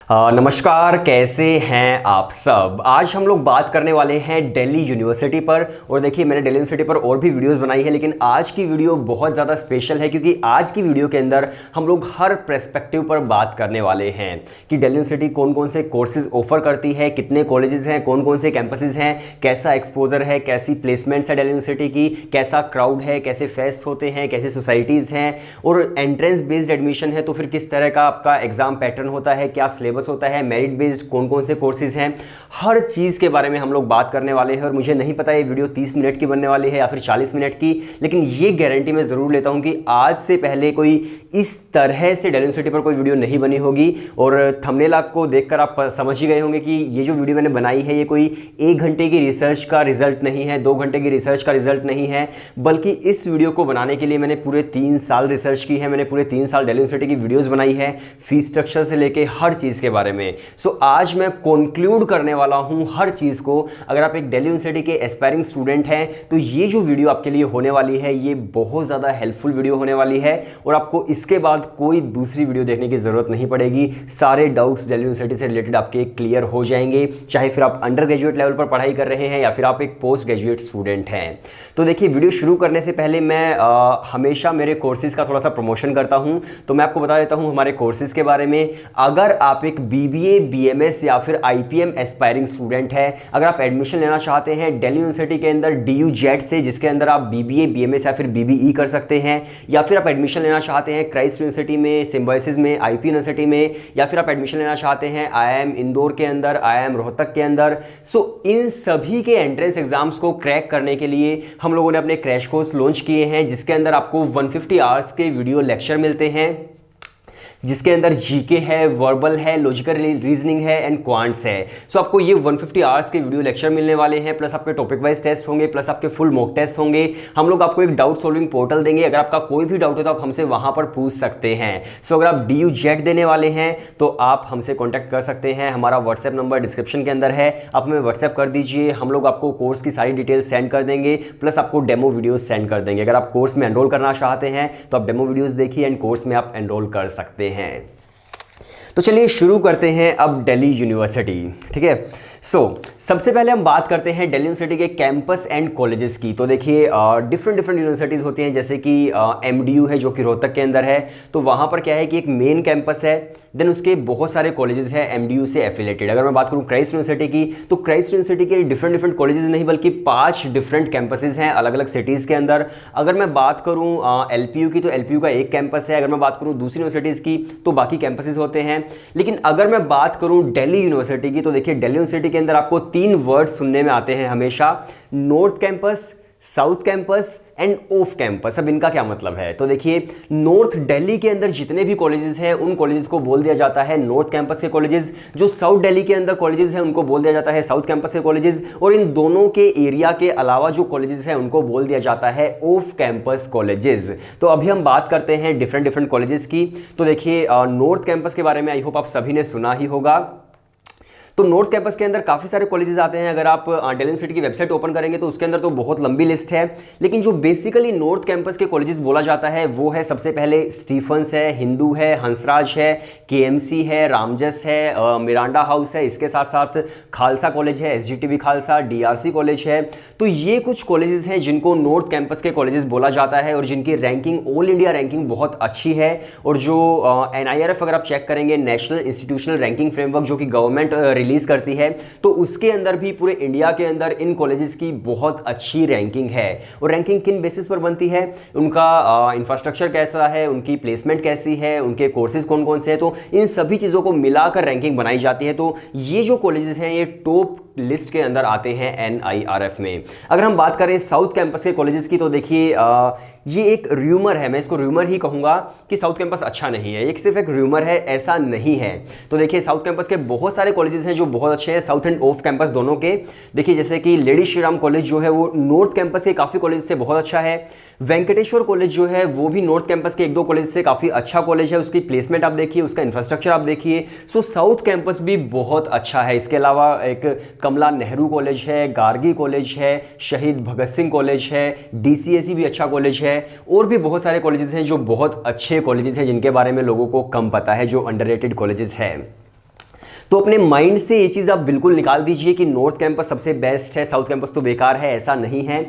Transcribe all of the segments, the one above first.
नमस्कार, कैसे हैं आप सब। आज हम लोग बात करने वाले हैं दिल्ली यूनिवर्सिटी पर। और देखिए, मैंने दिल्ली यूनिवर्सिटी पर और भी वीडियोस बनाई है, लेकिन आज की वीडियो बहुत ज़्यादा स्पेशल है क्योंकि आज की वीडियो के अंदर हम लोग हर पर्सपेक्टिव पर बात करने वाले हैं कि दिल्ली यूनिवर्सिटी कौन कौन से कोर्सेज ऑफर करती है, कितने कॉलेजेस हैं, कौन कौन से कैंपसेज हैं, कैसा एक्सपोजर है, कैसी प्लेसमेंट्स है दिल्ली यूनिवर्सिटी की, कैसा क्राउड है, कैसे फेस्ट होते हैं, कैसी सोसाइटीज़ हैं, और एंट्रेंस बेस्ड एडमिशन है तो फिर किस तरह का आपका एग्जाम पैटर्न होता है, क्या सिलेबस होता है, मेरिट बेस्ड कौन कौन से कोर्सेज हैं, हर चीज़ के बारे में हम लोग बात करने वाले हैं। और मुझे नहीं पता ये वीडियो 30 मिनट की बनने वाली है या फिर 40 मिनट की, लेकिन ये गारंटी मैं ज़रूर लेता हूं कि आज से पहले कोई इस तरह से दिल्ली यूनिवर्सिटी पर कोई वीडियो नहीं बनी होगी। और थंबनेल को देखकर आप समझ ही गए होंगे कि ये जो वीडियो मैंने बनाई है ये कोई 1 घंटे की रिसर्च का रिजल्ट नहीं है, 2 घंटे की रिसर्च का रिजल्ट नहीं है, बल्कि इस वीडियो को बनाने के लिए मैंने पूरे 3 साल रिसर्च की है। मैंने पूरे 3 साल दिल्ली यूनिवर्सिटी की वीडियोज़ बनाई है, फीस स्ट्रक्चर से लेके हर चीज़ के बारे में। सो आज मैं कंक्लूड करने वाला हूं हर चीज को। अगर आप एक दिल्ली यूनिवर्सिटी के एस्पायरिंग स्टूडेंट हैं तो ये जो वीडियो आपके लिए होने वाली है ये बहुत ज्यादा हेल्पफुल वीडियो होने वाली है और आपको इसके बाद कोई दूसरी वीडियो देखने की जरूरत नहीं पड़ेगी। सारे डाउट्स दिल्ली यूनिवर्सिटी से रिलेटेड आपके क्लियर हो जाएंगे, चाहे फिर आप अंडर ग्रेजुएट लेवल पर पढ़ाई कर रहे हैं या फिर आप एक पोस्ट ग्रेजुएट स्टूडेंट हैं। तो देखिए, वीडियो शुरू करने से पहले मैं हमेशा मेरे कोर्सेज का थोड़ा सा प्रमोशन करता हूं, तो मैं आपको बता देता हूं हमारे कोर्सेज के बारे में। अगर आप एक बीबीए, बीएमएस या फिर आईपीएम एस्पायरिंग स्टूडेंट है, अगर आप एडमिशन लेना चाहते हैं दिल्ली यूनिवर्सिटी के अंदर DU जेट से, जिसके अंदर आप बीबीए, बीएमएस या फिर बीबीई कर सकते हैं, या फिर आप एडमिशन लेना चाहते हैं क्राइस्ट यूनिवर्सिटी में, सिम्बायोसिस में, आईपी यूनिवर्सिटी में, या फिर आप एडमिशन लेना चाहते हैं IIM इंदौर के अंदर, IIM रोहतक के अंदर, सो इन सभी के एंट्रेंस एग्जाम्स को क्रैक करने के लिए हम लोगों ने अपने क्रैश कोर्स लॉन्च किए हैं, जिसके अंदर आपको 150 आवर्स के वीडियो लेक्चर मिलते हैं, जिसके अंदर जीके है, वर्बल है, लॉजिकल रीजनिंग है एंड क्वांट्स है। सो आपको ये 150 आवर्स के वीडियो लेक्चर मिलने वाले हैं, प्लस आपके टॉपिक वाइज टेस्ट होंगे, प्लस आपके फुल मॉक टेस्ट होंगे। हम लोग आपको एक डाउट सॉल्विंग पोर्टल देंगे, अगर आपका कोई भी डाउट हो तो आप हमसे वहां पर पूछ सकते हैं। सो अगर आप DU जेट देने वाले हैं तो आप हमसे कॉन्टैक्ट कर सकते हैं, हमारा व्हाट्सएप नंबर डिस्क्रिप्शन के अंदर है, आप हमें व्हाट्सएप कर दीजिए, हम लोग आपको कोर्स की सारी डिटेल्स सेंड कर देंगे, प्लस आपको डेमो वीडियोज सेंड कर देंगे। अगर आप कोर्स में एनरोल करना चाहते हैं तो आप डेमो वीडियोज देखिए एंड कोर्स में आप एनरोल कर सकते हैं। तो चलिए शुरू करते हैं अब दिल्ली यूनिवर्सिटी, ठीक है। सबसे पहले हम बात करते हैं दिल्ली यूनिवर्सिटी के कैंपस एंड कॉलेजेस की। तो देखिए, डिफरेंट यूनिवर्सिटीज़ होती हैं, जैसे कि MDU है जो कि रोहतक के अंदर है, तो वहाँ पर क्या है कि एक मेन कैंपस है, देन उसके बहुत सारे कॉलेजेस हैं MDU से एफिलेटेड। अगर मैं बात करूँ क्राइस्ट यूनिवर्सिटी की, तो क्राइस्ट यूनिवर्सिटी के डिफरेंट कॉलेजेस नहीं बल्कि 5 डिफरेंट कैंपसेस हैं अलग अलग सिटीज़ के अंदर। अगर मैं बात करूँ LPU की, तो LPU का एक कैंपस है। अगर मैं बात करूँ दूसरी यूनिवर्सिटीज़ की तो बाकी कैंपसेस होते हैं। लेकिन अगर मैं बात करूँ दिल्ली यूनिवर्सिटी की, तो देखिए दिल्ली यूनिवर्सिटी के अंदर आपको 3 वर्ड सुनने में आते हैं हमेशा: north campus, south campus end off campus. अब इनका क्या मतलब है? तो देखिए, नॉर्थ दिल्ली के अंदर जितने भी कॉलेजेस हैं उन कॉलेजेस को बोल दिया जाता है नॉर्थ कैंपस के कॉलेजेस, जो साउथ दिल्ली के अंदर कॉलेजेस हैं उनको बोल दिया जाता है साउथ कैंपस के कॉलेजेस, और इन दोनों के एरिया के अलावा जो कॉलेजेस हैं उनको बोल दिया जाता है ऑफ कैंपस कॉलेजेस। तो अभी हम बात करते हैं डिफरेंट कॉलेजेस की। तो देखिए, नॉर्थ कैंपस के बारे में आई होप आप सभी ने सुना ही होगा। तो नॉर्थ कैंपस के अंदर काफ़ी सारे कॉलेजेस आते हैं। अगर आप दिल्ली यूनिवर्सिटी की वेबसाइट ओपन करेंगे तो उसके अंदर तो बहुत लंबी लिस्ट है, लेकिन जो बेसिकली नॉर्थ कैंपस के कॉलेजेस बोला जाता है वो है, सबसे पहले स्टीफंस है, हिंदू है, हंसराज है, KMC है, रामजस है, मिरांडा हाउस है, इसके साथ साथ खालसा कॉलेज है, SGTV खालसा, DRC कॉलेज है। तो ये कुछ कॉलेजेस हैं जिनको नॉर्थ कैंपस के कॉलेजेस बोला जाता है और जिनकी रैंकिंग ऑल इंडिया रैंकिंग बहुत अच्छी है। और जो NIRF अगर आप चेक करेंगे, नेशनल इंस्टीट्यूशनल रैंकिंग फ्रेमवर्क, जो कि गवर्नमेंट रिलीज करती है, तो उसके अंदर भी पूरे इंडिया के अंदर इन कॉलेजेस की बहुत अच्छी रैंकिंग है। और रैंकिंग किन बेसिस पर बनती है? उनका इंफ्रास्ट्रक्चर कैसा है, उनकी प्लेसमेंट कैसी है, उनके कोर्सेज कौन कौन से हैं, तो इन सभी चीज़ों को मिलाकर रैंकिंग बनाई जाती है। तो ये जो कॉलेजेस हैं ये टॉप लिस्ट के अंदर आते हैं NIRF में। अगर हम बात करें साउथ कैंपस के कॉलेजेस की, तो देखिए ये एक र्यूमर है, मैं इसको र्यूमर ही कहूँगा कि साउथ कैंपस अच्छा नहीं है, ये सिर्फ एक र्यूमर है, ऐसा नहीं है। तो देखिए, साउथ कैंपस के बहुत सारे कॉलेजेस हैं जो बहुत अच्छे हैं, साउथ एंड ऑफ कैंपस दोनों के। देखिए, जैसे कि लेडी श्री राम कॉलेज जो है वो नॉर्थ कैंपस के काफ़ी कॉलेज से बहुत अच्छा है। वेंकटेश्वर कॉलेज जो है वो भी नॉर्थ कैंपस के 1-2 कॉलेज से काफ़ी अच्छा कॉलेज है, उसकी प्लेसमेंट आप देखिए, उसका इंफ्रास्ट्रक्चर आप देखिए। सो साउथ कैंपस भी बहुत अच्छा है। इसके अलावा एक कमला नेहरू कॉलेज है, गार्गी कॉलेज है, शहीद भगत सिंह कॉलेज है, DCSE भी अच्छा कॉलेज है, और भी बहुत सारे कॉलेजेस हैं जो बहुत अच्छे कॉलेजेस हैं जिनके बारे में लोगों को कम पता है, जो अंडररेटेड कॉलेजेस हैं। तो अपने माइंड से ये चीज़ आप बिल्कुल निकाल दीजिए कि नॉर्थ कैंपस सबसे बेस्ट है, साउथ कैंपस तो बेकार है, ऐसा नहीं है।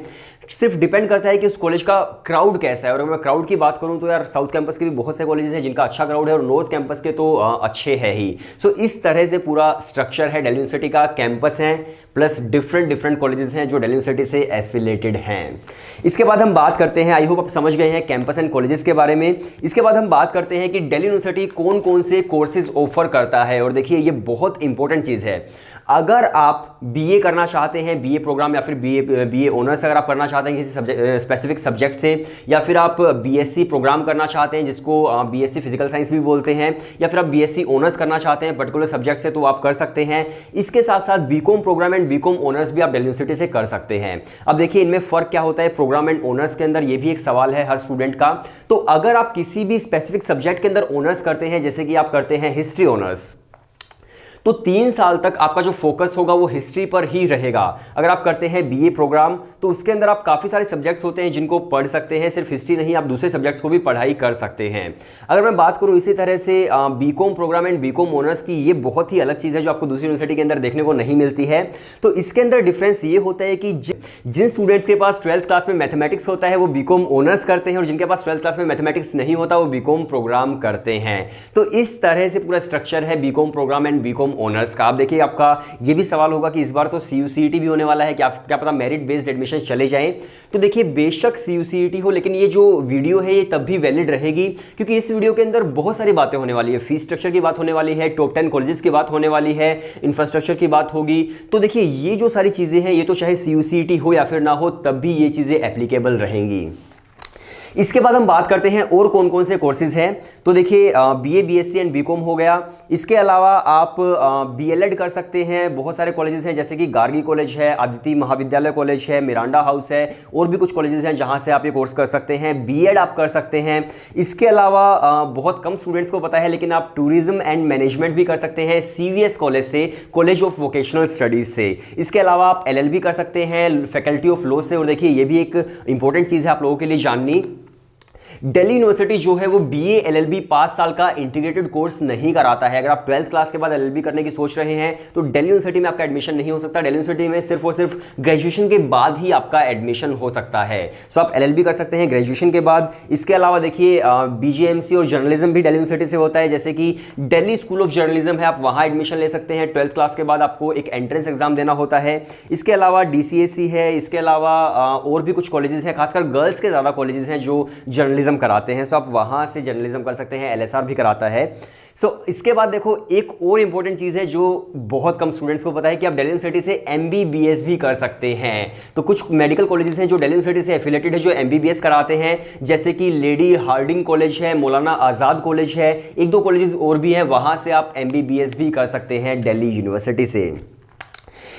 सिर्फ डिपेंड करता है कि उस कॉलेज का क्राउड कैसा है। और अगर मैं क्राउड की बात करूं तो यार साउथ कैंपस के भी बहुत से कॉलेजेस हैं जिनका अच्छा क्राउड है और नॉर्थ कैंपस के तो अच्छे है ही। सो इस तरह से पूरा स्ट्रक्चर है दिल्ली यूनिवर्सिटी का। कैंपस हैं प्लस डिफरेंट कॉलेजेस हैं जो दिल्ली यूनिवर्सिटी से एफिलेटेड हैं। इसके बाद हम बात करते हैं, आई होप आप समझ गए हैं कैंपस एंड कॉलेजेस के बारे में। इसके बाद हम बात करते हैं कि दिल्ली यूनिवर्सिटी कौन कौन से कोर्सेज ऑफर करता है। और देखिए ये बहुत इंपॉर्टेंट चीज़ है। अगर आप बीए करना चाहते हैं, बीए प्रोग्राम या फिर बीए ऑनर्स अगर आप करना चाहते हैं किसी स्पेसिफिक सब्जेक्ट से, या फिर आप बीएससी प्रोग्राम करना चाहते हैं जिसको बीएससी फिजिकल साइंस भी बोलते हैं, या फिर आप बीएससी ऑनर्स करना चाहते हैं पर्टिकुलर सब्जेक्ट से, तो आप कर सकते हैं। इसके साथ साथ BCom program and BCom honours भी आप दिल्ली यूनिवर्सिटी से कर सकते हैं। अब देखिए इनमें फ़र्क क्या होता है प्रोग्राम एंड ऑनर्स के अंदर, ये भी एक सवाल है हर स्टूडेंट का। तो अगर आप किसी भी स्पेसिफिक सब्जेक्ट के अंदर ऑनर्स करते हैं, जैसे कि आप करते हैं हिस्ट्री ऑनर्स, तो 3 साल तक आपका जो फोकस होगा वो हिस्ट्री पर ही रहेगा। अगर आप करते हैं बीए प्रोग्राम तो उसके अंदर आप काफ़ी सारे सब्जेक्ट्स होते हैं जिनको पढ़ सकते हैं, सिर्फ हिस्ट्री नहीं, आप दूसरे सब्जेक्ट्स को भी पढ़ाई कर सकते हैं। अगर मैं बात करूं इसी तरह से BCom program and BCom honours की, ये बहुत ही अलग चीज़ है जो आपको दूसरी यूनिवर्सिटी के अंदर देखने को नहीं मिलती है। तो इसके अंदर डिफरेंस ये होता है कि जिन स्टूडेंट्स के पास 12th क्लास में मैथमेटिक्स होता है वो बीकॉम ऑनर्स करते हैं, और जिनके पास 12th क्लास में मैथमेटिक्स नहीं होता वो बीकॉम प्रोग्राम करते हैं। तो इस तरह से पूरा स्ट्रक्चर है BCom program and BCom honours का। आप देखिए आपका ये भी सवाल होगा कि इस बार तो CUCET भी होने वाला है, क्या पता मेरिट बेस्ड एडमिशन चले जाएं। तो देखिए बेशक CUCET हो, लेकिन ये जो वीडियो है ये तब भी वैलिड रहेगी क्योंकि इस वीडियो के अंदर बहुत सारी बातें होने वाली है। फीस स्ट्रक्चर की बात होने वाली है, टॉप 10 कॉलेजेस की बात होने वाली है, इंफ्रास्ट्रक्चर की बात होगी। तो देखिए ये जो सारी चीज़ें हैं ये तो चाहे CUCET हो या फिर ना हो तब भी ये चीज़ें एप्लीकेबल रहेंगी। इसके बाद हम बात करते हैं और कौन कौन से कोर्सेज हैं। तो देखिए बीए बीएससी एंड बीकॉम हो गया। इसके अलावा आप बीएलएड कर सकते हैं। बहुत सारे कॉलेजेस हैं जैसे कि गार्गी कॉलेज है, आदित्य महाविद्यालय कॉलेज है, मिरांडा हाउस है, और भी कुछ कॉलेजेस हैं जहां से आप ये कोर्स कर सकते हैं। बीएड आप कर सकते हैं। इसके अलावा बहुत कम स्टूडेंट्स को पता है लेकिन आप टूरिज्म एंड मैनेजमेंट भी कर सकते हैं CVS कॉलेज से, कॉलेज ऑफ वोकेशनल स्टडीज से। इसके अलावा आप LLB कर सकते हैं फैकल्टी ऑफ लॉ से। और देखिए ये भी एक इंपॉर्टेंट चीज़ है आप लोगों के लिए जाननी, दिल्ली यूनिवर्सिटी जो है वो BA LLB 5 साल का इंटीग्रेटेड कोर्स नहीं कराता है। अगर आप 12th क्लास के बाद LLB करने की सोच रहे हैं तो दिल्ली यूनिवर्सिटी में आपका एडमिशन नहीं हो सकता। दिल्ली यूनिवर्सिटी में सिर्फ और सिर्फ ग्रेजुएशन के बाद ही आपका एडमिशन हो सकता है। सो आप LLB कर सकते हैं ग्रेजुएशन के बाद। इसके अलावा देखिए BGMC और जर्नलिज्म भी दिल्ली यूनिवर्सिटी से होता है, जैसे कि दिल्ली स्कूल ऑफ जर्नलिज्म है, आप वहाँ एडमिशन ले सकते हैं। 12th क्लास के बाद आपको एक एंट्रेंस एग्जाम देना होता है। इसके अलावा DCSE है। इसके अलावा और भी कुछ कॉलेजेस हैं, खासकर गर्ल्स के ज़्यादा कॉलेजेस हैं जो जर्नलिज्म कराते हैं। सो आप वहां से जर्नलिज्म कर सकते हैं। LSR भी कराता है। सो इसके बाद देखो एक और इंपॉर्टेंट चीज़ है जो बहुत कम स्टूडेंट्स को पता है कि आप दिल्ली यूनिवर्सिटी से MBBS भी कर सकते हैं। तो कुछ मेडिकल कॉलेजेस हैं जो दिल्ली यूनिवर्सिटी से एफिलेटेड है जो MBBS कराते हैं, जैसे कि लेडी हार्डिंग कॉलेज है, मौलाना आज़ाद कॉलेज है, 1-2 कॉलेजेस और भी हैं, वहां से आप MBBS भी कर सकते हैं दिल्ली यूनिवर्सिटी से।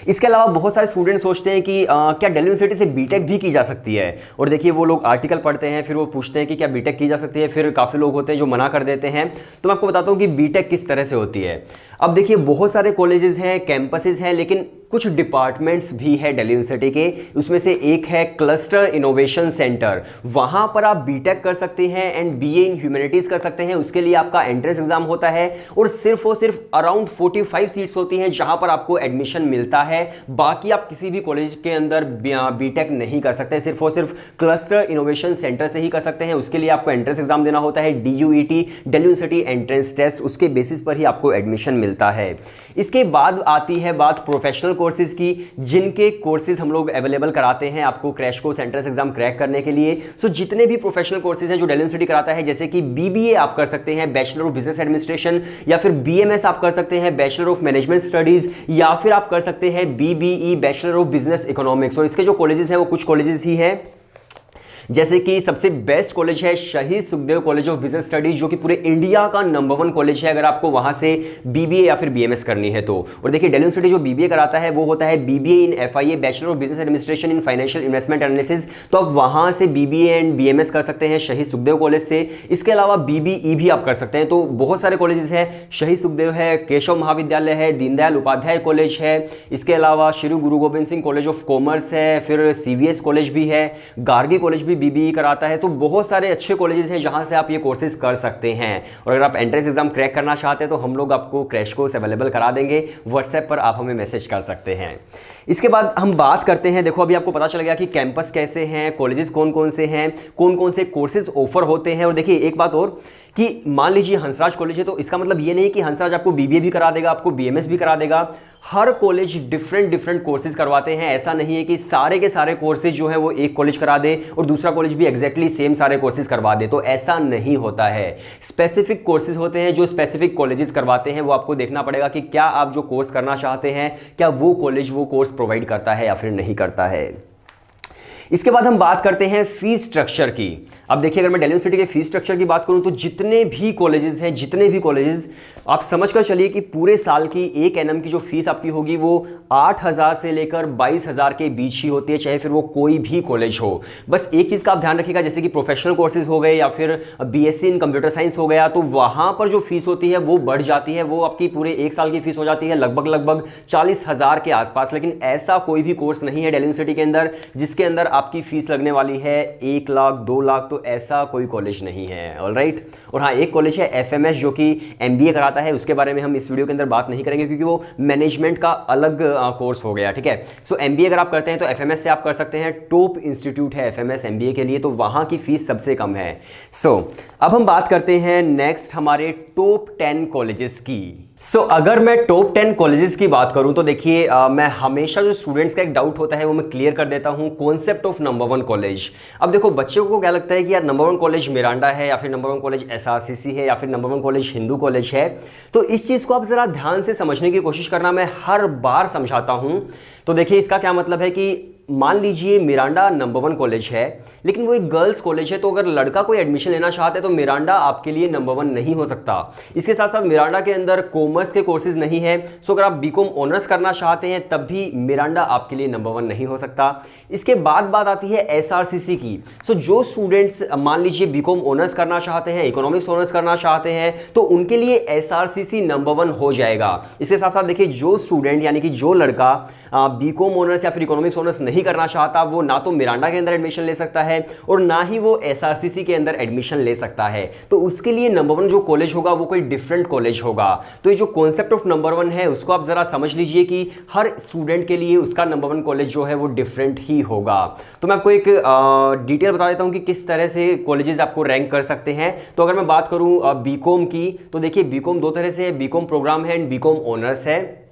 इसके अलावा बहुत सारे स्टूडेंट सोचते हैं कि क्या दिल्ली यूनिवर्सिटी से बीटेक भी की जा सकती है। और देखिए वो लोग आर्टिकल पढ़ते हैं, फिर वो पूछते हैं कि क्या बीटेक की जा सकती है, फिर काफ़ी लोग होते हैं जो मना कर देते हैं। तो मैं आपको बताता हूँ कि बीटेक किस तरह से होती है। अब देखिए बहुत सारे कॉलेजेस हैं, कैंपसेस हैं, लेकिन कुछ डिपार्टमेंट्स भी है दिल्ली यूनिवर्सिटी के। उसमें से एक है क्लस्टर इनोवेशन सेंटर, वहाँ पर आप बीटेक कर सकते हैं एंड BA इन ह्यूमैनिटीज़ कर सकते हैं। उसके लिए आपका एंट्रेंस एग्जाम होता है और सिर्फ अराउंड 45 सीट्स होती हैं जहाँ पर आपको एडमिशन मिलता है। बाकी आप किसी भी कॉलेज के अंदर बीटेक नहीं कर सकते, सिर्फ और सिर्फ क्लस्टर इनोवेशन सेंटर से ही कर सकते हैं। उसके लिए आपको एंट्रेंस एग्जाम देना होता है, DUET Delhi university entrance test, उसके बेसिस पर ही आपको एडमिशन मिलता है। इसके बाद आती है बात प्रोफेशनल कोर्सेज की, जिनके कोर्सेज हम लोग अवेलेबल कराते हैं आपको crash course entrance exam crack करने के लिए। सो जितने भी प्रोफेशनल कोर्सेज हैं जो दिल्ली यूनिवर्सिटी कराता है, जैसे कि BBA आप कर सकते हैं, बैचलर ऑफ बिजनेस एडमिनिस्ट्रेशन, या फिर BMS आप कर सकते हैं, बैचलर ऑफ मैनेजमेंट स्टडीज, या फिर आप कर सकते हैं BBE bachelor of business economics. और इसके जो कॉलेजेस हैं वो कुछ कॉलेजेस ही हैं, जैसे कि सबसे बेस्ट कॉलेज है शहीद Sukhdev college of business studies, जो कि पूरे इंडिया का नंबर 1 कॉलेज है अगर आपको वहां से BBA या फिर BMS करनी है तो। और देखिए दिल्ली यूनिवर्सिटी जो BBA कराता है वो होता है BBA in FIA bachelor of business administration in financial investment analysis. तो आप वहां से BBA एंड BMS कर सकते हैं शहीद सुखदेव कॉलेज से। इसके अलावा BBE भी आप कर सकते हैं। तो बहुत सारे कॉलेजेस हैं, शहीद सुखदेव है, केशव महाविद्यालय है, दीनदयाल उपाध्याय कॉलेज है, इसके अलावा श्री गुरु Govind Singh college of commerce है, फिर CVS कॉलेज भी है, गार्गी कॉलेज भी बीबीए कराता है। तो बहुत सारे अच्छे कॉलेजेस हैं जहां से आप ये कोर्सेज कर सकते हैं। और अगर आप एंट्रेंस एग्जाम क्रैक करना चाहते हैं तो हम लोग आपको क्रैश कोर्स अवेलेबल करा देंगे, व्हाट्सएप पर आप हमें मैसेज कर सकते हैं। इसके बाद हम बात करते हैं, देखो अभी आपको पता चल गया कि कैंपस कैसे हैं, कॉलेजेस कौन कौन से हैं, कौन कौन से कोर्सेज ऑफर होते हैं। और देखिए एक बात और कि मान लीजिए हंसराज कॉलेज है तो इसका मतलब ये नहीं कि हंसराज आपको बीबीए भी करा देगा, आपको बीएमएस भी करा देगा। हर कॉलेज डिफरेंट कोर्सेज करवाते हैं। ऐसा नहीं है कि सारे के सारे कोर्सेज जो है वो एक कॉलेज करा दे और दूसरा कॉलेज भी एग्जैक्टली सेम सारे कोर्सेज करवा दे, तो ऐसा नहीं होता है। स्पेसिफिक कोर्सेज होते हैं जो स्पेसिफिक कॉलेजेस करवाते हैं। वो आपको देखना पड़ेगा कि क्या आप जो कोर्स करना चाहते हैं क्या वो कॉलेज वो कोर्स प्रोवाइड करता है या फिर नहीं करता है। इसके बाद हम बात करते हैं फीस स्ट्रक्चर की। अब देखिए अगर मैं दिल्ली यूनिवर्सिटी के फीस स्ट्रक्चर की बात करूं तो जितने भी कॉलेजेस आप समझकर चलिए कि पूरे साल की एक एनएम की जो फीस आपकी होगी वो 8,000 से लेकर 22,000 के बीच ही होती है, चाहे फिर वो कोई भी कॉलेज हो। बस एक चीज़ का आप ध्यान रखिएगा, जैसे कि प्रोफेशनल कोर्सेज हो गए या फिर बीएससी इन कंप्यूटर साइंस हो गया, तो वहाँ पर जो फीस होती है वो बढ़ जाती है। वो आपकी पूरे एक साल की फीस हो जाती है लगभग 40,000 के आसपास। लेकिन ऐसा कोई भी कोर्स नहीं है दिल्ली यूनिवर्सिटी के अंदर जिसके अंदर आपकी फीस लगने वाली है 1 लाख 2 लाख, तो ऐसा कोई कॉलेज नहीं है। ऑलराइट। और हाँ, एक कॉलेज है एफएमएस जो कि एमबीए कराता है, उसके बारे में हम इस वीडियो के अंदर बात नहीं करेंगे क्योंकि वो मैनेजमेंट का अलग कोर्स हो गया, ठीक है। सो एमबीए अगर आप करते हैं तो एफएमएस से आप कर सकते हैं। टॉप इंस्टीट्यूट है एफएमएस एमबीए के लिए, तो वहां की फीस सबसे कम है। अब हम बात करते हैं नेक्स्ट हमारे टॉप 10 कॉलेजेस की। अगर मैं टॉप 10 कॉलेजेस की बात करूं तो देखिए मैं हमेशा जो स्टूडेंट्स का एक डाउट होता है वो मैं क्लियर कर देता हूं, कॉन्सेप्ट ऑफ नंबर 1 कॉलेज। अब देखो बच्चों को क्या लगता है कि यार नंबर 1 कॉलेज मिरांडा है या फिर नंबर 1 कॉलेज एसआरसीसी है या फिर नंबर 1 कॉलेज हिंदू कॉलेज है। तो इस चीज़ को आप ज़रा ध्यान से समझने की कोशिश करना, मैं हर बार समझाता हूं। तो देखिए इसका क्या मतलब है कि मान लीजिए मिरांडा नंबर 1 कॉलेज है लेकिन वो एक गर्ल्स कॉलेज है, तो अगर लड़का कोई एडमिशन लेना चाहता है तो मिरांडा आपके लिए नंबर 1 नहीं हो सकता। इसके साथ साथ मिरांडा के अंदर कॉमर्स के कोर्सेज नहीं है। अगर आप बीकॉम ऑनर्स करना चाहते हैं तब भी मिरांडा आपके लिए नंबर 1 नहीं हो सकता। इसके बाद बात आती है एसआरसीसी की। जो स्टूडेंट्स मान लीजिए बीकॉम ऑनर्स करना चाहते हैं, इकोनॉमिक्स ऑनर्स करना चाहते हैं, तो उनके लिए एसआरसीसी नंबर 1 हो जाएगा। इसके साथ साथ देखिए जो स्टूडेंट यानी कि जो लड़का बीकॉम ऑनर्स या फिर इकोनॉमिक्स ऑनर्स नहीं करना चाहता वो ना तो मिरांडा के अंदर एडमिशन ले सकता है और ना ही वो एसआरसीसी के अंदर एडमिशन ले सकता है। तो उसके लिए नंबर 1 जो कॉलेज होगा वो कोई डिफरेंट कॉलेज होगा। तो ये जो कॉन्सेप्ट ऑफ नंबर 1 है उसको आप जरा समझ लीजिए कि हर स्टूडेंट के लिए उसका नंबर 1 कॉलेज जो है वो डिफरेंट ही होगा। तो मैं आपको एक डिटेल बता देता हूं कि किस तरह से कॉलेजेस आपको रैंक कर सकते हैं। तो अगर मैं बात करूं बीकॉम की तो देखिए बीकॉम 2 तरह से है, बीकॉम प्रोग्राम है एंड बीकॉम ऑनर्स है।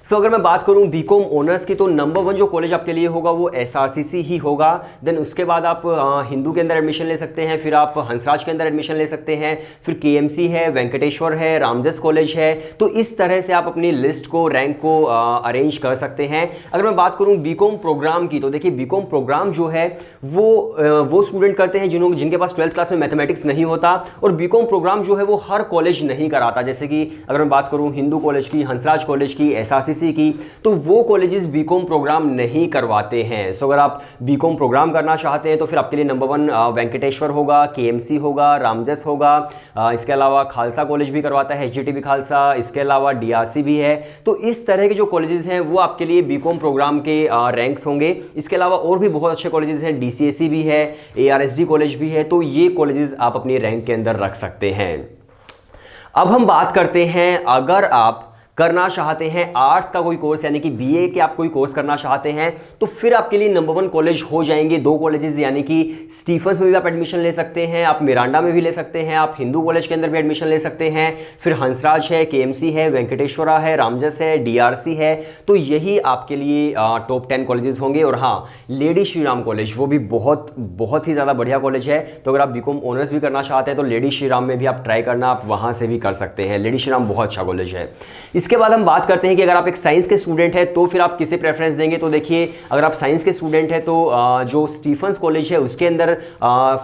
अगर मैं बात करूं बीकॉम ऑनर्स की तो नंबर 1 जो कॉलेज आपके लिए होगा वो एसआरसीसी ही होगा। देन उसके बाद आप हिंदू के अंदर एडमिशन ले सकते हैं, फिर आप हंसराज के अंदर एडमिशन ले सकते हैं, फिर केएमसी है, वेंकटेश्वर है, रामजस कॉलेज है। तो इस तरह से आप अपनी लिस्ट को रैंक को अरेंज कर सकते हैं। अगर मैं बात करूं बीकॉम प्रोग्राम की तो देखिए बीकॉम प्रोग्राम जो है वो स्टूडेंट करते हैं जिनके पास 12th क्लास में मैथमेटिक्स नहीं होता, और बीकॉम प्रोग्राम जो है वो हर कॉलेज नहीं कराता। जैसे कि अगर मैं बात करूं हिंदू कॉलेज की, हंसराज कॉलेज की, एसआरसीसी की, तो वो कॉलेजेस बीकॉम प्रोग्राम नहीं करवाते हैं। अगर आप बीकॉम प्रोग्राम करना चाहते हैं तो फिर आपके लिए नंबर 1 वेंकटेश्वर होगा, केएमसी होगा, रामजस होगा। इसके अलावा खालसा कॉलेज भी करवाता है, एचजीटीबी खालसा, इसके अलावा डीआरसी भी है। तो इस तरह के जो कॉलेजेस हैं वो आपके लिए बीकॉम प्रोग्राम के रैंक्स होंगे। इसके अलावा और भी बहुत अच्छे कॉलेजेस हैं, डीसीएससी भी है, एआरएसडी कॉलेज भी है। तो ये कॉलेजेस आप अपनी रैंक के अंदर रख सकते हैं। अब हम बात करते हैं अगर आप करना चाहते हैं आर्ट्स का कोई कोर्स यानी कि बीए के आप कोई कोर्स करना चाहते हैं तो फिर आपके लिए नंबर 1 कॉलेज हो जाएंगे 2 कॉलेजेस, यानी कि स्टीफंस में भी आप एडमिशन ले सकते हैं, आप मिरांडा में भी ले सकते हैं, आप हिंदू कॉलेज के अंदर भी एडमिशन ले सकते हैं, फिर हंसराज है, केएमसी है, वेंकटेश्वरा है, रामजस है, डीआरसी है। तो यही आपके लिए टॉप 10 कॉलेजेस होंगे। और हाँ, लेडी श्री राम कॉलेज वो भी बहुत ही ज़्यादा बढ़िया कॉलेज है। तो अगर आप बीकॉम ऑनर्स भी करना चाहते हैं तो लेडी श्री राम में भी आप ट्राई करना, आप वहाँ से भी कर सकते हैं। लेडी श्री राम बहुत अच्छा कॉलेज है। इसके बाद हम बात करते हैं कि अगर आप एक साइंस के स्टूडेंट हैं तो फिर आप किसे प्रेफरेंस देंगे। तो देखिए अगर आप साइंस के स्टूडेंट हैं तो जो स्टीफंस कॉलेज है उसके अंदर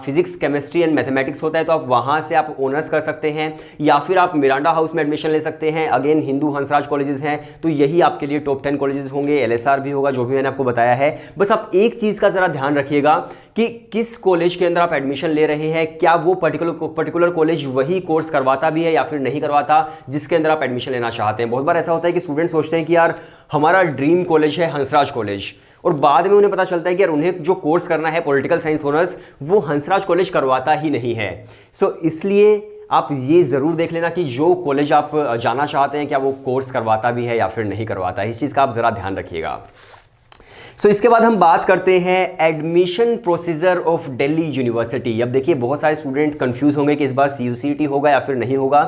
फिजिक्स, केमिस्ट्री एंड मैथमेटिक्स होता है, तो आप वहां से आप ऑनर्स कर सकते हैं, या फिर आप मिरांडा हाउस में एडमिशन ले सकते हैं। अगेन हिंदू हंसराज कॉलेजेस हैं, तो यही आपके लिए टॉप 10 कॉलेजेस होंगे। एलएसआर भी होगा, जो भी मैंने आपको बताया है। बस आप एक चीज का जरा ध्यान रखिएगा कि किस कॉलेज के अंदर आप एडमिशन ले रहे हैं, क्या वो पर्टिकुलर कॉलेज वही कोर्स करवाता भी है या फिर नहीं करवाता जिसके अंदर आप एडमिशन लेना चाहते हैं। बहुत बार ऐसा होता है कि स्टूडेंट सोचते हैं कि यार हमारा ड्रीम कॉलेज है हंसराज कॉलेज, और बाद में उन्हें पता चलता है कि यार उन्हें जो कोर्स करना है पॉलिटिकल साइंस ऑनर्स वो हंसराज कॉलेज करवाता ही नहीं है। सो इसलिए आप ये ज़रूर देख लेना कि जो कॉलेज आप जाना चाहते हैं क्या वो कोर्स करवाता भी है या फिर नहीं करवाता है, इस चीज़ का आप ज़रा ध्यान रखिएगा। सो इसके बाद हम बात करते हैं admission procedure of Delhi university. अब देखिए बहुत सारे स्टूडेंट कंफ्यूज होंगे कि इस बार CUCET होगा या फिर नहीं होगा।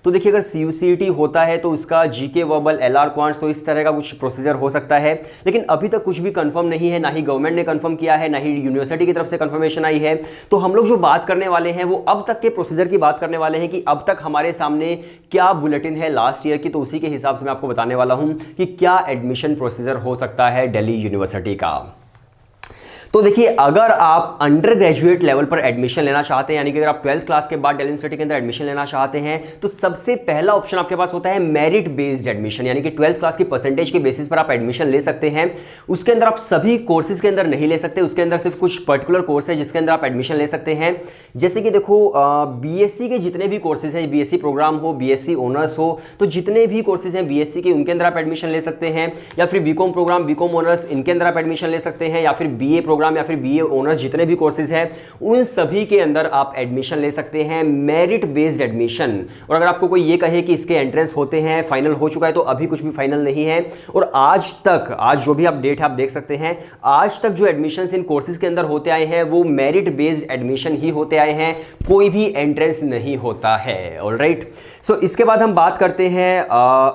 तो देखिए अगर CUCET होता है तो उसका GK वर्बल LR क्वांट्स तो इस तरह का कुछ प्रोसीजर हो सकता है, लेकिन अभी तक कुछ भी कंफर्म नहीं है, ना ही गवर्नमेंट ने कंफर्म किया है, ना ही यूनिवर्सिटी की तरफ से कंफर्मेशन आई है। तो हम लोग जो बात करने वाले हैं वो अब तक के प्रोसीजर की बात करने वाले हैं कि अब तक हमारे सामने क्या बुलेटिन है लास्ट ईयर की, तो उसी के हिसाब से मैं आपको बताने वाला हूं कि क्या एडमिशन प्रोसीजर हो सकता है दिल्ली यूनिवर्सिटी का। तो देखिए अगर आप अंडर ग्रेजुएट लेवल पर एडमिशन लेना चाहते हैं, यानी कि अगर आप 12th क्लास के बाद दिल्ली यूनिवर्सिटी के अंदर एडमिशन लेना चाहते हैं, तो सबसे पहला ऑप्शन आपके पास होता है मेरिट बेस्ड एडमिशन, यानी कि 12th क्लास की परसेंटेज के बेसिस पर आप एडमिशन ले सकते हैं। उसके अंदर आप सभी कोर्सेज के अंदर नहीं ले सकते, उसके अंदर सिर्फ कुछ पर्टिकुलर कोर्स है जिसके अंदर आप एडमिशन ले सकते हैं। जैसे कि देखो BSc के जितने भी कोर्सेज हैं, BSc प्रोग्राम हो, BSc ऑनर्स हो, तो जितने भी कोर्सेज हैं BSc के उनके अंदर आप एडमिशन ले सकते हैं, या फिर BCom प्रोग्राम, BCom ऑनर्स इनके अंदर आप एडमिशन ले सकते हैं, या फिर BA प्रोग्राम या फिर BA ऑनर्स जितने भी कोर्सेज हैं उन सभी के अंदर आप एडमिशन ले सकते हैं, मेरिट बेस्ड एडमिशन। और अगर आपको कोई ये कहे कि इसके एंट्रेंस होते हैं, फाइनल हो चुका है, तो अभी कुछ भी फाइनल नहीं है। और आज जो भी आप डेट है आप देख सकते हैं, आज तक जो एडमिशन इन कोर्सेज के अंदर होते आए हैं वो मेरिट बेस्ड एडमिशन ही होते आए हैं, कोई भी एंट्रेंस नहीं होता है। ऑलराइट, सो इसके बाद हम बात करते हैं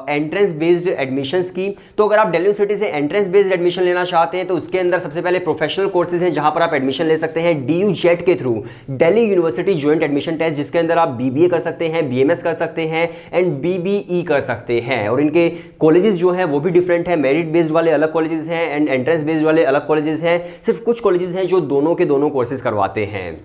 एंट्रेंस बेस्ड एडमिशंस की। तो अगर आप दिल्ली यूनिवर्सिटी से एंट्रेंस बेस्ड एडमिशन लेना चाहते हैं तो उसके अंदर सबसे पहले प्रोफेशनल कोर्सेज हैं जहां पर आप एडमिशन ले सकते हैं DU JET के through, Delhi university joint admission test, जिसके अंदर आप BBA कर सकते हैं, BMS कर सकते हैं एंड BBE कर सकते हैं। और इनके कॉलेजेस जो हैं वो भी डिफरेंट है, मेरिट बेस्ड वाले अलग कॉलेजेस हैं एंड एंट्रेंस बेस्ड वाले अलग कॉलेजेस हैं। सिर्फ कुछ कॉलेजेस हैं जो दोनों के दोनों कोर्सेज करवाते हैं।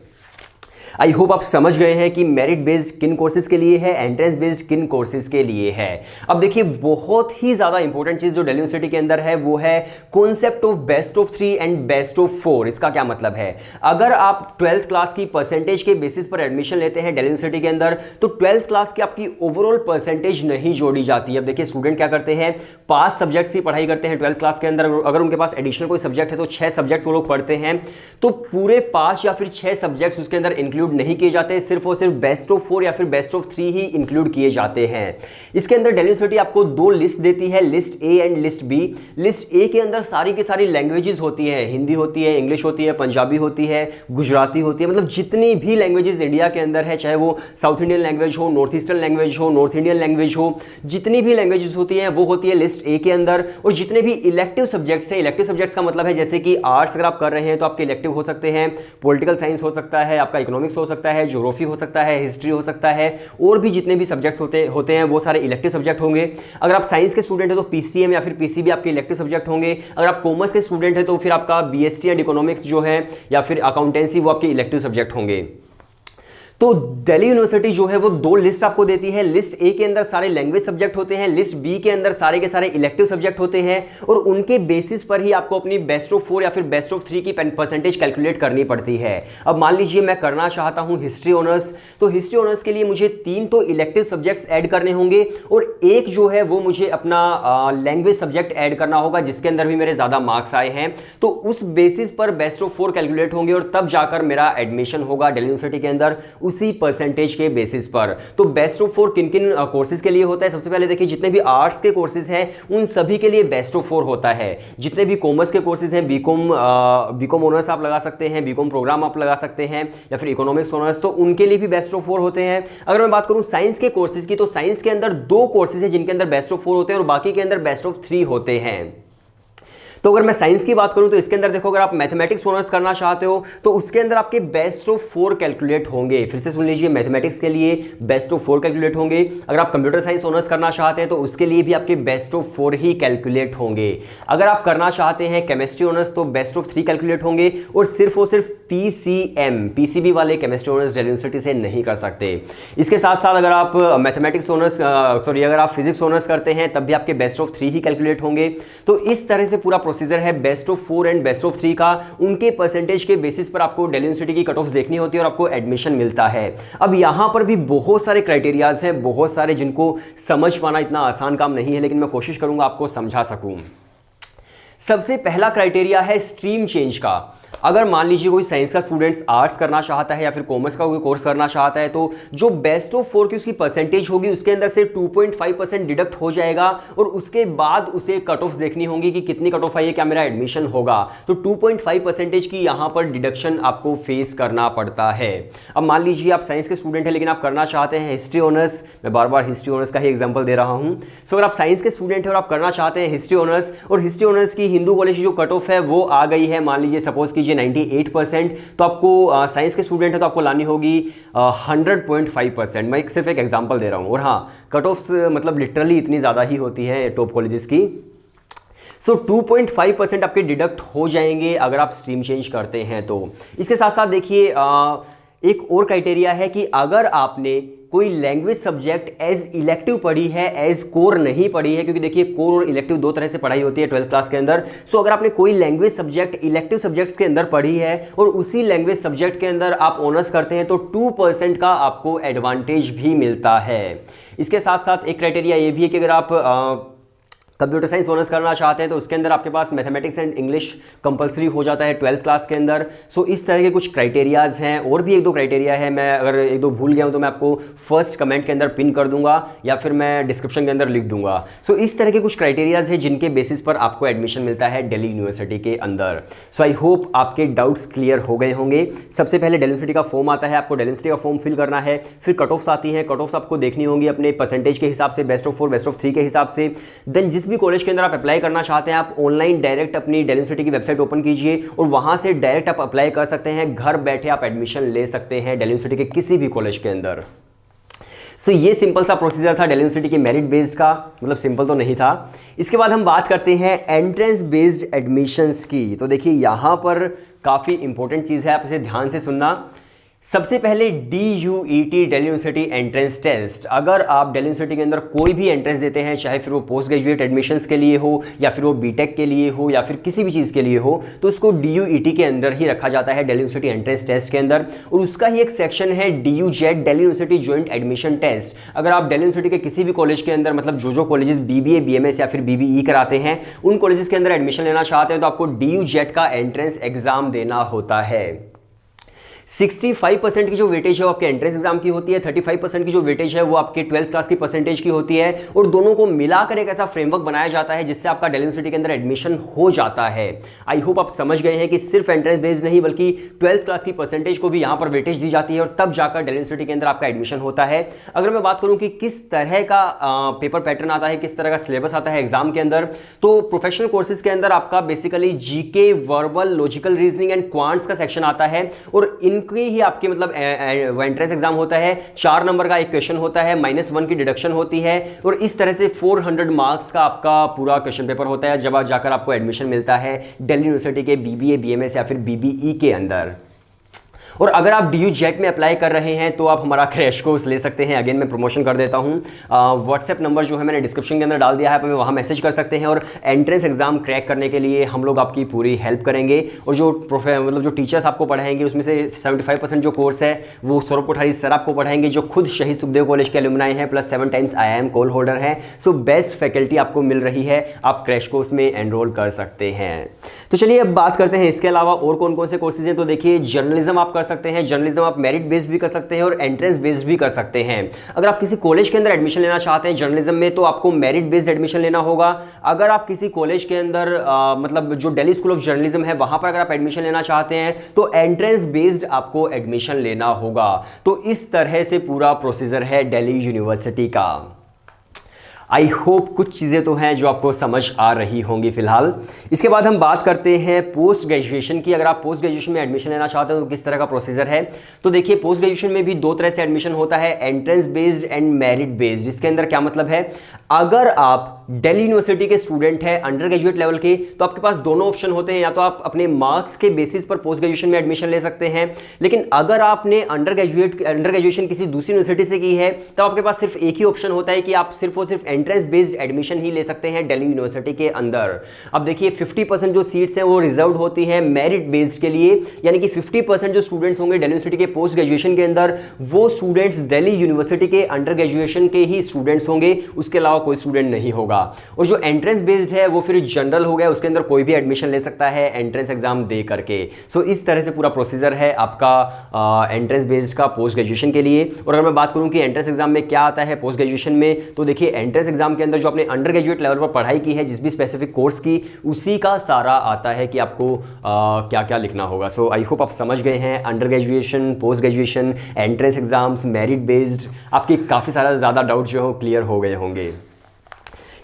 आई होप आप समझ गए हैं कि मेरिट बेस्ड किन कोर्सेज के लिए है, एंट्रेंस बेस्ड किन कोर्सेज के लिए है। अब देखिए बहुत ही ज़्यादा इंपॉर्टेंट चीज़ जो दिल्ली यूनिवर्सिटी के अंदर है वो है concept of best of 3 and best of 4। इसका क्या मतलब है? अगर आप 12th क्लास की परसेंटेज के बेसिस पर एडमिशन लेते हैं दिल्ली यूनिवर्सिटी के अंदर तो 12th क्लास की आपकी ओवरऑल परसेंटेज नहीं जोड़ी जाती। अब देखिए स्टूडेंट क्या करते हैं, 5 सब्जेक्ट्स की पढ़ाई करते हैं 12th क्लास के अंदर। अगर उनके पास एडिशनल कोई सब्जेक्ट है तो 6 सब्जेक्ट्स वो लोग पढ़ते हैं, तो पूरे 5 या फिर 6 सब्जेक्ट्स उसके अंदर इंक्लूड नहीं किए जाते, सिर्फ और सिर्फ बेस्ट ऑफ 4 या फिर बेस्ट ऑफ 3 ही इंक्लूड किए जाते हैं। इसके अंदर दिल्ली यूनिवर्सिटी आपको 2 लिस्ट देती है, list A and list B. List A के अंदर सारी की सारी लैंग्वेजेस होती है, हिंदी होती है, इंग्लिश होती है, पंजाबी होती है, गुजराती होती है, मतलब जितनी भी लैंग्वेजेस इंडिया के अंदर है, चाहे वो साउथ इंडियन लैंग्वेज हो, नॉर्थ ईस्टर्न लैंग्वेज हो, नॉर्थ इंडियन लैंग्वेज हो, जितनी भी लैंग्वेजेस होती हैं वो होती है लिस्ट ए के अंदर। और जितने भी इलेक्टिव सब्जेक्ट्स हैं, इलेक्टिव सब्जेक्ट्स का मतलब है जैसे कि आर्ट्स अगर आप कर रहे हैं तो आपके इलेक्टिव हो सकते हैं, पॉलिटिकल साइंस हो सकता है, आपका इकोनॉमिक्स हो सकता है, ज्योग्राफी हो सकता है, हिस्ट्री हो सकता है, और भी जितने भी सब्जेक्ट्स होते हैं वो सारे इलेक्टिव सब्जेक्ट होंगे। अगर आप साइंस के स्टूडेंट हैं तो PCM या फिर PCB आपके इलेक्टिव सब्जेक्ट होंगे। अगर आप कॉमर्स के स्टूडेंट हैं तो फिर आपका BST एंड इकोनॉमिक्स जो है या फिर अकाउंटेंसी वो आपके इलेक्टिव सब्जेक्ट होंगे। तो दिल्ली यूनिवर्सिटी जो है वो 2 लिस्ट आपको देती है। लिस्ट ए के अंदर सारे लैंग्वेज सब्जेक्ट होते हैं, लिस्ट बी के अंदर सारे के सारे इलेक्टिव सब्जेक्ट होते हैं, और उनके बेसिस पर ही आपको अपनी बेस्ट ऑफ 4 या फिर बेस्ट ऑफ 3 की परसेंटेज कैलकुलेट करनी पड़ती है। अब मान लीजिए मैं करना चाहता हूं हिस्ट्री ऑनर्स, तो हिस्ट्री ऑनर्स के लिए मुझे 3 तो इलेक्टिव सब्जेक्ट्स ऐड करने होंगे और एक जो है वो मुझे अपना लैंग्वेज सब्जेक्ट ऐड करना होगा जिसके अंदर भी मेरे ज़्यादा मार्क्स आए हैं। तो उस बेसिस पर बेस्ट ऑफ 4 कैलकुलेट होंगे और तब जाकर मेरा एडमिशन होगा दिल्ली यूनिवर्सिटी के अंदर उसी परसेंटेज के बेसिस पर। तो बेस्ट ऑफ 4 किन किन कोर्सेज के लिए होता है? सबसे पहले देखिए जितने भी आर्ट्स के कोर्सेज हैं उन सभी के लिए बेस्ट ऑफ 4 होता है। जितने भी कॉमर्स के कोर्सेज हैं, बीकॉम ऑनर्स आप लगा सकते हैं, बीकॉम प्रोग्राम आप लगा सकते हैं, या फिर इकोनॉमिक्स ऑनर्स, तो उनके लिए भी बेस्ट ऑफ 4 होते हैं। अगर मैं बात करूं साइंस के कोर्सेज की, तो साइंस के अंदर 2 कोर्सेज हैं जिनके अंदर बेस्ट ऑफ 4 होते हैं और बाकी के अंदर बेस्ट ऑफ 3 होते हैं। तो अगर मैं साइंस की बात करूं तो इसके अंदर देखो, अगर आप मैथमेटिक्स ऑनर्स करना चाहते हो तो उसके अंदर आपके बेस्ट ऑफ 4 कैलकुलेट होंगे। फिर से सुन लीजिए, मैथमेटिक्स के लिए बेस्ट ऑफ 4 कैलकुलेट होंगे। अगर आप कंप्यूटर साइंस ऑनर्स करना चाहते हैं तो उसके लिए भी आपके बेस्ट ऑफ 4 ही कैलकुलेट होंगे। अगर आप करना चाहते हैं केमिस्ट्री ऑनर्स तो बेस्ट ऑफ 3 कैलकुलेट होंगे, और सिर्फ PCB वाले केमिस्ट्री ऑनर्स दिल्ली यूनिवर्सिटी से नहीं कर सकते। इसके साथ साथ अगर आप मैथमेटिक्स ऑनर्स अगर आप फिजिक्स ऑनर्स करते हैं तब भी आपके बेस्ट ऑफ 3 ही कैलकुलेट होंगे। तो इस तरह से पूरा प्रोसीजर है best of 4 and best of 3 का। उनके परसेंटेज के बेसिस पर आपको दिल्ली यूनिवर्सिटी की कट ऑफ देखनी होती है और आपको एडमिशन मिलता है। अब यहां पर भी बहुत सारे क्राइटेरियाज हैं, बहुत सारे जिनको समझ पाना इतना आसान काम नहीं है, लेकिन मैं कोशिश करूंगा आपको समझा सकूं। सबसे पहला क्राइटेरिया है स्ट्रीम चेंज का। अगर मान लीजिए कोई साइंस का स्टूडेंट्स आर्ट्स करना चाहता है या फिर कॉमर्स का कोई कोर्स करना चाहता है, तो जो बेस्ट ऑफ 4 की उसकी परसेंटेज होगी उसके अंदर से 2.5% डिडक्ट हो जाएगा और उसके बाद उसे कट ऑफ देखनी होगी कि कितनी कट ऑफ आई है, क्या मेरा एडमिशन होगा। तो 2.5% की यहां पर डिडक्शन आपको फेस करना पड़ता है। अब मान लीजिए आप साइंस के स्टूडेंट हैं लेकिन आप करना चाहते हैं हिस्ट्री ऑनर्स, मैं बार बार हिस्ट्री ऑनर्स का ही एग्जाम्पल दे रहा हूं। सो अगर आप साइंस के स्टूडेंट हैं और आप करना चाहते हैं हिस्ट्री ऑनर्स, और हिस्ट्री ऑनर्स की हिंदू कॉलेज की जो कट ऑफ है वो आ गई है, मान लीजिए सपोज कीजिए 98%, तो आपको साइंस के स्टूडेंट है तो आपको लानी होगी 100.5%। मैं सिर्फ एक एग्जांपल दे रहा हूं। और हाँ, कट ऑफ्स मतलब लिटरली इतनी ज़्यादा ही होती है टॉप कॉलेजेस की। सो 2.5% आपके डिडक्ट हो जाएंगे अगर आप स्ट्रीम चेंज करते हैं तो। इसके साथ साथ देखिए एक और क्राइटेरिया है कि अगर आपने कोई लैंग्वेज सब्जेक्ट एज इलेक्टिव पढ़ी है, एज कोर नहीं पढ़ी है, क्योंकि देखिए कोर और इलेक्टिव दो तरह से पढ़ाई होती है 12th क्लास के अंदर। सो अगर आपने कोई लैंग्वेज सब्जेक्ट इलेक्टिव सब्जेक्ट्स के अंदर पढ़ी है और उसी लैंग्वेज सब्जेक्ट के अंदर आप ऑनर्स करते हैं तो 2% का आपको एडवांटेज भी मिलता है। इसके साथ साथ एक क्राइटेरिया ये भी है कि अगर आप कंप्यूटर साइंस ऑनर्स करना चाहते हैं तो उसके अंदर आपके पास मैथमेटिक्स एंड इंग्लिश कंपलसरी हो जाता है 12th क्लास के अंदर। सो इस तरह के कुछ क्राइटेरियाज हैं, और भी एक दो क्राइटेरिया है, मैं अगर एक दो भूल गया हूं तो मैं आपको फर्स्ट कमेंट के अंदर पिन कर दूंगा या फिर मैं डिस्क्रिप्शन के अंदर लिख दूंगा। सो इस तरह के कुछ क्राइटेरियाज हैं जिनके बेसिस पर आपको एडमिशन मिलता है दिल्ली यूनिवर्सिटी के अंदर। सो आई होप आपके डाउट्स क्लियर हो गए होंगे। सबसे पहले दिल्ली यूनिवर्सिटी का फॉर्म आता है, आपको दिल्ली यूनिवर्सिटी का फॉर्म फिल करना है, फिर कट ऑफ्स आती हैं, कट ऑफ्स आपको देखनी होंगी अपने परसेंटेज के हिसाब से, बेस्ट ऑफ 4 बेस्ट ऑफ 3 के हिसाब से। देन जिस भी कॉलेज के अंदर आप अप्लाई करना चाहते हैं, आप ऑनलाइन डायरेक्ट अपनी दिल्ली यूनिवर्सिटी की वेबसाइट ओपन कीजिए और वहां से डायरेक्ट आप अप्लाई कर सकते हैं। घर बैठे आप एडमिशन ले सकते हैं दिल्ली यूनिवर्सिटी के किसी भी कॉलेज के अंदर। सो ये सिंपल सा प्रोसीजर था दिल्ली यूनिवर्सिटी के मेरिट बेस्ड का, मतलब सिंपल तो नहीं था। इसके बाद हम बात करते हैं एंट्रेंस बेस्ड एडमिशंस की। तो देखिए यहां पर काफ़ी इंपॉर्टेंट चीज़ है, आप इसे ध्यान से सुनना। सबसे पहले DUET Delhi university entrance test. अगर आप दिल्ली यूनिवर्सिटी के अंदर कोई भी एंट्रेंस देते हैं, चाहे फिर वो पोस्ट ग्रेजुएट एडमिशन्स के लिए हो या फिर वो बीटेक के लिए हो या फिर किसी भी चीज़ के लिए हो, तो उसको DUET के अंदर ही रखा जाता है, दिल्ली यूनिवर्सिटी एंट्रेंस टेस्ट के अंदर। और उसका ही एक सेक्शन है DUJET, Delhi university joint admission test. अगर आप दिल्ली यूनिवर्सिटी के किसी भी कॉलेज के अंदर, मतलब जो कॉलेजेस BBA BMS या फिर BBE कराते हैं, उन कॉलेजेस के अंदर एडमिशन लेना चाहते हैं तो आपको DUJET का एंट्रेंस एग्जाम देना होता है। 65% की जो वेटेज है वो आपके एंट्रेंस एग्जाम की होती है, 35% की जो वेटेज है वो आपके 12th क्लास की परसेंटेज की होती है, और दोनों को मिलाकर एक ऐसा फ्रेमवर्क बनाया जाता है जिससे आपका दिल्ली यूनिवर्सिटी के अंदर एडमिशन हो जाता है। आई होप आप समझ गए हैं कि सिर्फ एंट्रेंस बेस्ड नहीं बल्कि 12th क्लास की परसेंटेज को भी यहाँ पर वेटेज दी जाती है और तब जाकर दिल्ली यूनिवर्सिटी के अंदर आपका एडमिशन होता है। अगर मैं बात करूँ कि किस तरह का पेपर पैटर्न आता है, किस तरह का सिलेबस आता है एग्जाम के अंदर, तो प्रोफेशनल कोर्सेज के अंदर आपका basically GK, verbal, logical reasoning and quants का सेक्शन आता है, और इनकी ही आपकी मतलब एंट्रेंस एग्जाम होता है। 4 नंबर का एक क्वेश्चन होता है, -1 की डिडक्शन होती है, और इस तरह से 400 मार्क्स का आपका पूरा क्वेश्चन पेपर होता है जब जाकर आपको एडमिशन मिलता है दिल्ली यूनिवर्सिटी के BBA BMS या फिर BBE के अंदर। और अगर आप DUJET में अप्लाई कर रहे हैं तो आप हमारा क्रैश कोर्स ले सकते हैं। अगेन मैं प्रमोशन कर देता हूं, व्हाट्सएप नंबर जो है मैंने डिस्क्रिप्शन के अंदर डाल दिया है, आप हमें वहां मैसेज कर सकते हैं और एंट्रेंस एग्जाम क्रैक करने के लिए हम लोग आपकी पूरी हेल्प करेंगे। और जो मतलब जो टीचर्स आपको पढ़ाएंगे उसमें से 75% जो कोर्स है वो सौरभ कोठारी सर आपको पढ़ाएंगे, जो खुद शहीद सुखदेव कॉलेज के एलुमनाई हैं, plus 7 times IIM call holder हैं। सो बेस्ट फैकल्टी आपको मिल रही है, आप क्रैश कोर्स में एनरोल कर सकते हैं। तो चलिए अब बात करते हैं इसके अलावा और कौन कौन से कोर्सेज हैं। तो देखिए जर्नलिज्म आप कर सकते हैं, जर्नलिज्म आप मेरिट बेस्ड भी कर सकते हैं और एंट्रेंस बेस्ड भी कर सकते हैं। अगर आप किसी कॉलेज के अंदर एडमिशन लेना चाहते हैं जर्नलिज्म में तो आपको मेरिट बेस्ड एडमिशन लेना होगा। अगर आप किसी कॉलेज के अंदर मतलब जो दिल्ली स्कूल ऑफ जर्नलिज्म है वहां पर अगर आप एडमिशन लेना चाहते हैं तो एंट्रेंस बेस्ड आपको एडमिशन लेना होगा। तो इस तरह से पूरा प्रोसीजर है दिल्ली यूनिवर्सिटी का। आई होप कुछ चीज़ें तो हैं जो आपको समझ आ रही होंगी फिलहाल। इसके बाद हम बात करते हैं पोस्ट ग्रेजुएशन की। अगर आप पोस्ट ग्रेजुएशन में एडमिशन लेना चाहते हो तो किस तरह का प्रोसीजर है। तो देखिए पोस्ट ग्रेजुएशन में भी 2 तरह से एडमिशन होता है, entrance based and merit based. जिसके अंदर क्या मतलब है, अगर आप दिल्ली यूनिवर्सिटी के स्टूडेंट हैं अंडर ग्रेजुएट लेवल के तो आपके पास दोनों ऑप्शन होते हैं, या तो आप अपने मार्क्स के बेसिस पर पोस्ट ग्रेजुएशन में एडमिशन ले सकते हैं, लेकिन अगर आपने अंडर ग्रेजुएशन किसी दूसरी यूनिवर्सिटी से की है तो आपके पास सिर्फ एक ही ऑप्शन होता है कि आप सिर्फ और सिर्फ एंट्रेंस बेस्ड एडमिशन ही ले सकते हैं दिल्ली यूनिवर्सिटी के अंदर। अब देखिए 50% जो सीट्स हैं वो रिजर्व होती है मेरिट बेस्ड के लिए, यानी कि 50% जो स्टूडेंट्स होंगे दिल्ली यूनिवर्सिटी के पोस्ट ग्रेजुएशन के अंदर, वो स्टूडेंट्स दिल्ली यूनिवर्सिटी के अंडर ग्रेजुएशन के ही स्टूडेंट्स होंगे, उसके अलावा कोई स्टूडेंट नहीं होगा। और जो एंट्रेंस बेस्ड है वो फिर जनरल हो गया, उसके अंदर कोई भी एडमिशन ले सकता है एंट्रेंस एग्जाम दे करके। सो इस तरह से पूरा प्रोसीजर है आपका एंट्रेंस बेस्ड का पोस्ट ग्रेजुएशन के लिए। और अगर मैं बात करूं कि एंट्रेंस एग्जाम में क्या आता है पोस्ट ग्रेजुएशन में, तो देखिए एंट्रेंस एग्जाम के अंदर जो आपने अंडर ग्रेजुएट लेवल पर पढ़ाई की है जिस भी स्पेसिफिक कोर्स की, उसी का सारा आता है कि आपको क्या क्या लिखना होगा। सो आई होप आप समझ गए हैं under graduation, post graduation, entrance exams, merit based, आपके काफ़ी सारा ज़्यादा डाउट जो है क्लियर हो गए होंगे।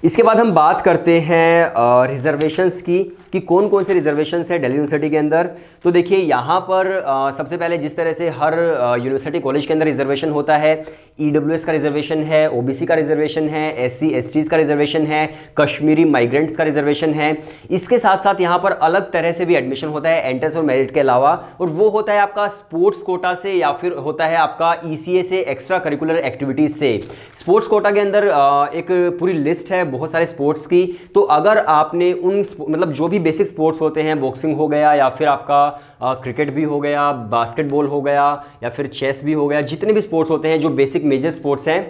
इसके बाद हम बात करते हैं रिजर्वेशंस की कि कौन कौन से रिजर्वेशंस है दिल्ली यूनिवर्सिटी के अंदर। तो देखिए यहाँ पर सबसे पहले जिस तरह से हर यूनिवर्सिटी कॉलेज के अंदर रिजर्वेशन होता है, ईडब्ल्यूएस का रिजर्वेशन है, ओबीसी का रिजर्वेशन है, एससी एसटीज़ का रिजर्वेशन है, कश्मीरी माइग्रेंट्स का रिजर्वेशन है। इसके साथ साथ यहाँ पर अलग तरह से भी एडमिशन होता है एंट्रेंस और मेरिट के अलावा, और वो होता है आपका स्पोर्ट्स कोटा से या फिर होता है आपका ईसीए से, एक्स्ट्रा करिकुलर एक्टिविटीज़ से। स्पोर्ट्स कोटा के अंदर एक पूरी लिस्ट है बहुत सारे स्पोर्ट्स की। तो अगर आपने उन मतलब जो भी बेसिक स्पोर्ट्स होते हैं, बॉक्सिंग हो गया या फिर आपका क्रिकेट भी हो गया, बास्केटबॉल हो गया या फिर चेस भी हो गया, जितने भी स्पोर्ट्स होते हैं जो बेसिक मेजर स्पोर्ट्स हैं,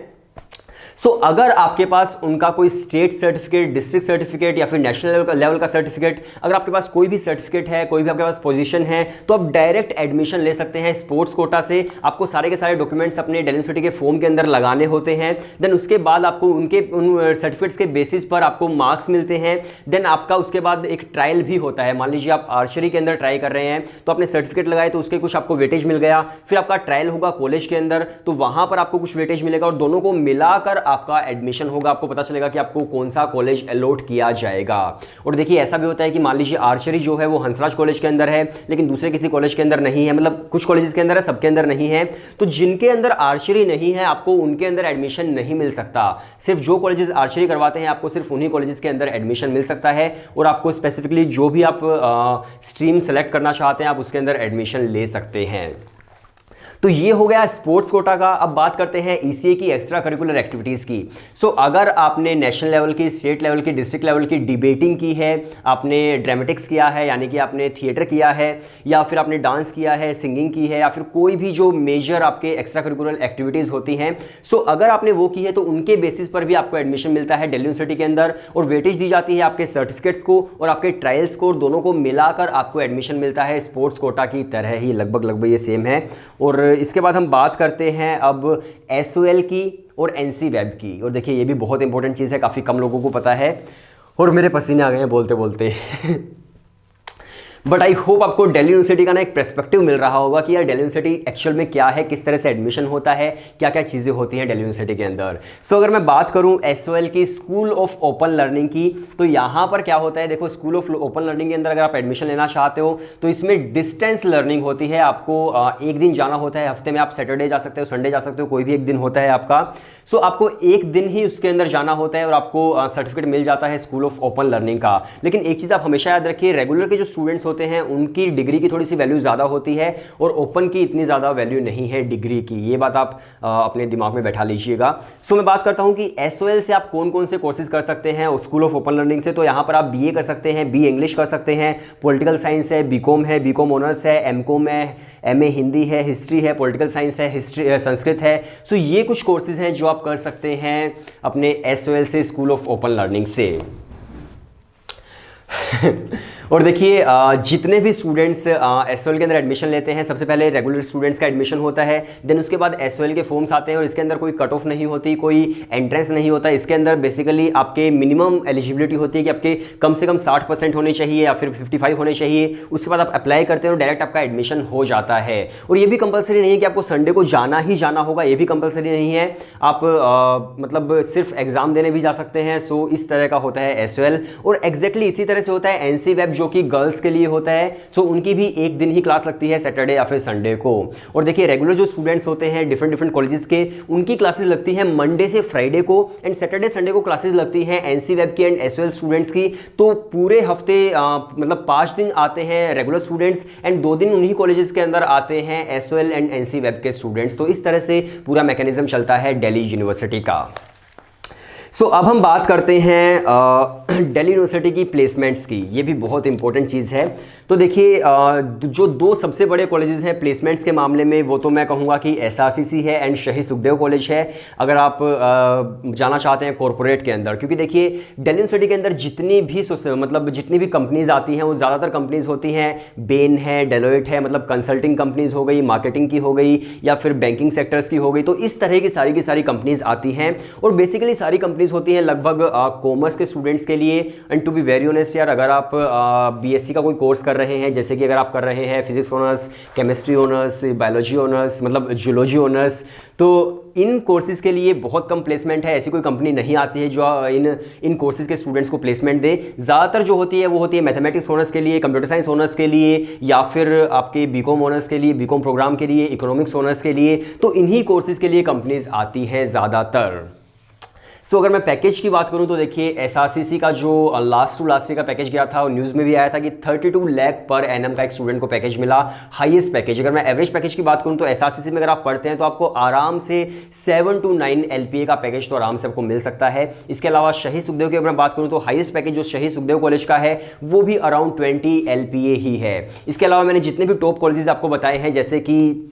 सो अगर आपके पास उनका कोई स्टेट सर्टिफिकेट, डिस्ट्रिक्ट सर्टिफिकेट या फिर नेशनल लेवल का सर्टिफिकेट, अगर आपके पास कोई भी सर्टिफिकेट है, कोई भी आपके पास पोजीशन है, तो आप डायरेक्ट एडमिशन ले सकते हैं स्पोर्ट्स कोटा से। आपको सारे के सारे डॉक्यूमेंट्स अपने दिल्ली यूनिवर्सिटी के फॉर्म के अंदर लगाने होते हैं। देन उसके बाद आपको उन सर्टिफिकेट्स के बेसिस पर आपको मार्क्स मिलते हैं। देन आपका उसके बाद एक ट्रायल भी होता है। मान लीजिए आप आर्चरी के अंदर ट्राई कर रहे हैं, तो आपने सर्टिफिकेट लगाए तो उसके कुछ आपको वेटेज मिल गया, फिर आपका ट्रायल होगा कॉलेज के अंदर, तो वहां पर आपको कुछ वेटेज मिलेगा और दोनों को मिलाकर आपका एडमिशन होगा। आपको पता चलेगा कि आपको कौन सा कॉलेज अलॉट किया जाएगा। और देखिए ऐसा भी होता है कि मान लीजिए आर्चरी जो है वो हंसराज कॉलेज के अंदर है लेकिन दूसरे किसी कॉलेज के अंदर नहीं है, मतलब कुछ कॉलेजेस के अंदर है, सबके अंदर नहीं है। तो जिनके अंदर आर्चरी नहीं है आपको उनके अंदर एडमिशन नहीं मिल सकता। सिर्फ जो कॉलेजेस आर्चरी करवाते हैं आपको सिर्फ उन्हीं कॉलेजेस के अंदर एडमिशन मिल सकता है, और आपको स्पेसिफिकली जो भी आप स्ट्रीम सेलेक्ट करना चाहते हैं आप उसके अंदर एडमिशन ले सकते हैं। तो ये हो गया स्पोर्ट्स कोटा का। अब बात करते हैं ईसीए की एक्स्ट्रा करिकुलर एक्टिविटीज़ की। सो अगर आपने नेशनल लेवल की, स्टेट लेवल की, डिस्ट्रिक्ट लेवल की डिबेटिंग की है, आपने ड्रामेटिक्स किया है यानी कि आपने थिएटर किया है, या फिर आपने डांस किया है, सिंगिंग की है, या फिर कोई भी जो मेजर आपके एक्स्ट्रा करिकुलर एक्टिविटीज़ होती हैं, सो अगर आपने वो की है तो उनके बेसिस पर भी आपको एडमिशन मिलता है दिल्ली यूनिवर्सिटी के अंदर, और वेटेज दी जाती है आपके सर्टिफिकेट्स को और आपके ट्रायल्स को, दोनों को मिलाकर आपको एडमिशन मिलता है स्पोर्ट्स कोटा की तरह ही, लगभग ये सेम है। और इसके बाद हम बात करते हैं अब SOL की और NC वेब की। और देखिए ये भी बहुत इंपॉर्टेंट चीज़ है, काफ़ी कम लोगों को पता है और मेरे पसीने आ गए हैं बोलते बोलते बट आई होप आपको दिल्ली यूनिवर्सिटी का ना एक पर्सपेक्टिव मिल रहा होगा कि यार दिल्ली यूनिवर्सिटी एक्चुअल में क्या है, किस तरह से एडमिशन होता है, क्या क्या चीज़ें होती हैं दिल्ली यूनिवर्सिटी के अंदर। सो अगर मैं बात करूं SOL की, स्कूल ऑफ ओपन लर्निंग की, तो यहाँ पर क्या होता है, देखो स्कूल ऑफ ओपन लर्निंग के अंदर अगर आप एडमिशन लेना चाहते हो तो इसमें डिस्टेंस लर्निंग होती है। आपको एक दिन जाना होता है, हफ्ते में आप सैटरडे जा सकते हो, संडे जा सकते हो, कोई भी एक दिन होता है आपका। सो आपको एक दिन ही उसके अंदर जाना होता है और आपको सर्टिफिकेट मिल जाता है स्कूल ऑफ ओपन लर्निंग का। लेकिन एक चीज़ आप हमेशा याद रखिए, रेगुलर के जो स्टूडेंट्स होते हैं उनकी डिग्री की थोड़ी सी वैल्यू ज़्यादा होती है और ओपन की इतनी ज़्यादा वैल्यू नहीं है डिग्री की। ये बात आप अपने दिमाग में बैठा लीजिएगा। सो मैं बात करता हूँ कि SOL से आप कौन कौन से कोर्सेज कर सकते हैं स्कूल ऑफ ओपन लर्निंग से। तो यहाँ पर आप BA कर सकते हैं, BA इंग्लिश कर सकते हैं, पॉलिटिकल साइंस है, BCom है, BCom ऑनर्स है, MCom है, MA हिंदी है, हिस्ट्री है, पॉलिटिकल साइंस है, हिस्ट्री संस्कृत है। सो ये कुछ कोर्सेज हैं जो आप कर सकते हैं अपने SOL से, स्कूल ऑफ ओपन लर्निंग से। और देखिए जितने भी स्टूडेंट्स SOL के अंदर एडमिशन लेते हैं, सबसे पहले रेगुलर स्टूडेंट्स का एडमिशन होता है, देन उसके बाद SOL के फॉर्म्स आते हैं और इसके अंदर कोई कट ऑफ नहीं होती, कोई एंट्रेंस नहीं होता। इसके अंदर बेसिकली आपके मिनिमम एलिजिबिलिटी होती है कि आपके कम से कम 60% होने चाहिए या फिर 55 होने चाहिए। उसके बाद आप अप्लाई करते हैं और डायरेक्ट आपका एडमिशन हो जाता है। और ये भी कंपलसरी नहीं है कि आपको संडे को जाना ही जाना होगा, ये भी कंपलसरी नहीं है। आप मतलब सिर्फ एग्जाम देने भी जा सकते हैं। सो इस तरह का होता है SOL। और एग्जैक्टली इसी तरह से होता है NC वेब, जो कि गर्ल्स के लिए होता है। सो उनकी भी एक दिन ही क्लास लगती है, सैटरडे या फिर संडे को। और देखिए रेगुलर जो स्टूडेंट्स होते हैं डिफरेंट कॉलेजेस के, उनकी क्लासेस लगती हैं मंडे से फ्राइडे को, एंड सैटरडे संडे को क्लासेस लगती हैं NC वेब की एंड SOL स्टूडेंट्स की। तो पूरे हफ्ते मतलब 5 दिन आते हैं रेगुलर स्टूडेंट्स एंड 2 दिन उन्हीं कॉलेजेस के अंदर आते हैं SOL एंड NC वेब के स्टूडेंट्स। तो इस तरह से पूरा मैकेनिज्म चलता है दिल्ली यूनिवर्सिटी का। अब हम बात करते हैं दिल्ली यूनिवर्सिटी की प्लेसमेंट्स की। ये भी बहुत इंपॉर्टेंट चीज़ है। तो देखिए जो दो सबसे बड़े कॉलेजेस हैं प्लेसमेंट्स के मामले में, वो तो मैं कहूँगा कि एसआरसीसी है एंड शहीद सुखदेव कॉलेज है, अगर आप जाना चाहते हैं कॉरपोरेट के अंदर। क्योंकि देखिए दिल्ली यूनिवर्सिटी के अंदर जितनी भी कंपनीज आती हैं वो ज़्यादातर कंपनीज होती हैं, बेन है, डेलोइट है, मतलब कंसल्टिंग कंपनीज हो गई, मार्केटिंग की हो गई, या फिर बैंकिंग सेक्टर्स की हो गई। तो इस तरह की सारी कंपनीज आती हैं और बेसिकली सारी कंपनीज होती हैं लगभग कॉमर्स के स्टूडेंट्स के लिए। And to be very honest यार, अगर आप बीएससी का कोई कोर्स कर रहे हैं, जैसे कि अगर आप कर रहे हैं physics honours, chemistry honours, biology honours, मतलब जूलॉजी ऑनर्स, तो इन कोर्सेज के लिए बहुत कम प्लेसमेंट है। ऐसी कोई कंपनी नहीं आती है जो इन कोर्सेज के स्टूडेंट्स को प्लेसमेंट दे। ज़्यादातर जो होती है वो होती है मैथमेटिक्स ऑनर्स के लिए, कंप्यूटर साइंस ऑनर्स के लिए, या फिर आपके बीकॉम ऑनर्स के लिए, बीकॉम प्रोग्राम के लिए, इकोनॉमिक्स ऑनर्स के लिए। तो इन्हीं कोर्सेज के लिए कंपनीज आती हैं ज़्यादातर। अगर मैं पैकेज की बात करूं तो देखिए एसआरसीसी का जो लास्ट ईयर का पैकेज गया था और न्यूज़ में भी आया था कि 32 लाख पर एनएम का एक स्टूडेंट को पैकेज मिला, हाईएस्ट पैकेज। अगर मैं एवरेज पैकेज की बात करूं तो एसआरसीसी में अगर आप पढ़ते हैं तो आपको आराम से 7 to 9 LPA का पैकेज तो आराम से आपको मिल सकता है। इसके अलावा शहीद सुखदेव की अगर मैं बात करूं तो हाईएस्ट पैकेज जो शहीद सुखदेव कॉलेज का है वो भी अराउंड 20 LPA ही है। इसके अलावा मैंने जितने भी टॉप कॉलेजेस आपको बताए हैं, जैसे कि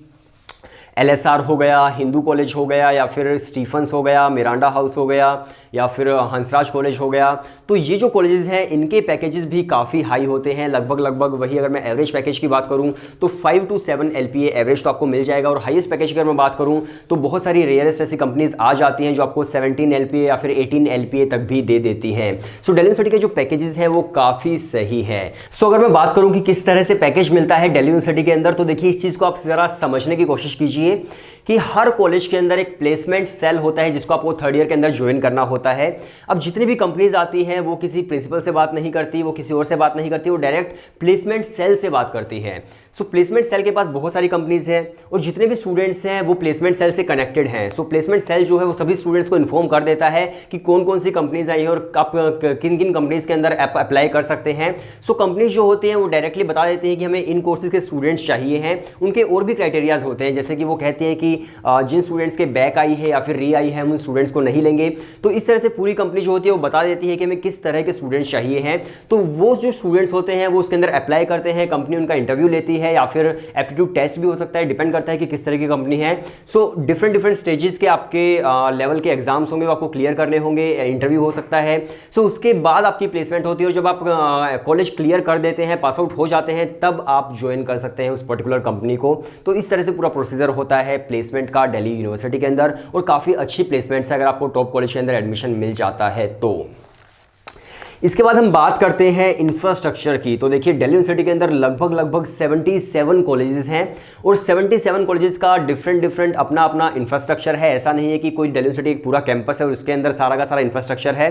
LSR हो गया, हिंदू कॉलेज हो गया, या फिर स्टीफन्स हो गया, मिरांडा हाउस हो गया, या फिर हंसराज कॉलेज हो गया, तो ये जो कॉलेजेस हैं इनके पैकेजेस भी काफ़ी हाई होते हैं। लगभग वही अगर मैं एवरेज पैकेज की बात करूं तो 5 to 7 LPA एवरेज तो आपको मिल जाएगा। और हाईएस्ट पैकेज की अगर मैं बात करूं तो बहुत सारी रेयरेस्ट ऐसी कंपनीज आ जाती हैं जो आपको 17 LPA या फिर 18 LPA तक भी दे देती हैं। दिल्ली यूनिवर्सिटी के जो पैकेजेस हैं वो काफ़ी सही है। अगर मैं बात करूं कि किस तरह से पैकेज मिलता है दिल्ली यूनिवर्सिटी के अंदर, तो देखिए इस चीज़ को आप ज़रा समझने की कोशिश कीजिए कि हर कॉलेज के अंदर एक प्लेसमेंट सेल होता है जिसको आपको थर्ड ईयर के अंदर ज्वाइन करना होता है। अब जितनी भी कंपनीज आती हैं वो किसी प्रिंसिपल से बात नहीं करती, वो किसी और से बात नहीं करती, वो डायरेक्ट प्लेसमेंट सेल से बात करती है। प्लेसमेंट सेल के पास बहुत सारी कंपनीज हैं और जितने भी स्टूडेंट्स हैं वो प्लेसमेंट सेल से कनेक्टेड हैं। प्लेसमेंट सेल जो है वो सभी स्टूडेंट्स को इन्फॉर्म कर देता है कि कौन कौन सी कंपनीज आई हैं और आप किन किन कंपनीज के अंदर अप्लाई कर सकते हैं। कंपनीज जो होती हैं वो डायरेक्टली बता देती हैं कि हमें इन कोर्सेज के स्टूडेंट्स चाहिए हैं। उनके और भी क्राइटेरियाज होते हैं, जैसे कि वो कहते हैं कि जिन स्टूडेंट्स के बैक आई है या फिर री आई है हम उन स्टूडेंट्स को नहीं लेंगे। तो इस तरह से पूरी कंपनी जो होती है वो बता देती है कि हमें किस तरह के स्टूडेंट्स चाहिए हैं। तो वो जो स्टूडेंट्स होते हैं वो उसके अंदर अप्लाई करते हैं, कंपनी उनका इंटरव्यू लेती है या फिर एप्टीट्यूड टेस्ट भी हो सकता है, डिपेंड करता है कि किस तरह की कंपनी है। डिफरेंट स्टेजेस के आपके लेवल के एग्जाम्स होंगे, वो आपको क्लियर करने होंगे, इंटरव्यू हो सकता है। उसके बाद आपकी प्लेसमेंट होती है और जब आप कॉलेज क्लियर कर देते हैं, पास आउट हो जाते हैं, तब आप ज्वाइन कर सकते हैं उस पर्टिकुलर कंपनी को। तो इस तरह से पूरा प्रोसीजर होता है प्लेसमेंट का दिल्ली यूनिवर्सिटी के अंदर, और काफ़ी अच्छी प्लेसमेंट्स है अगर आपको टॉप कॉलेज के अंदर एडमिशन मिल जाता है तो। इसके बाद हम बात करते हैं इंफ्रास्ट्रक्चर की। तो देखिए दिल्ली यूनिवर्सिटी के अंदर लगभग 77 कॉलेजेस हैं और 77 कॉलेजेस का डिफरेंट अपना अपना इंफ्रास्ट्रक्चर है। ऐसा नहीं है कि कोई दिल्ली यूनिवर्सिटी एक पूरा कैंपस है और उसके अंदर सारा का सारा इंफ्रास्ट्रक्चर है।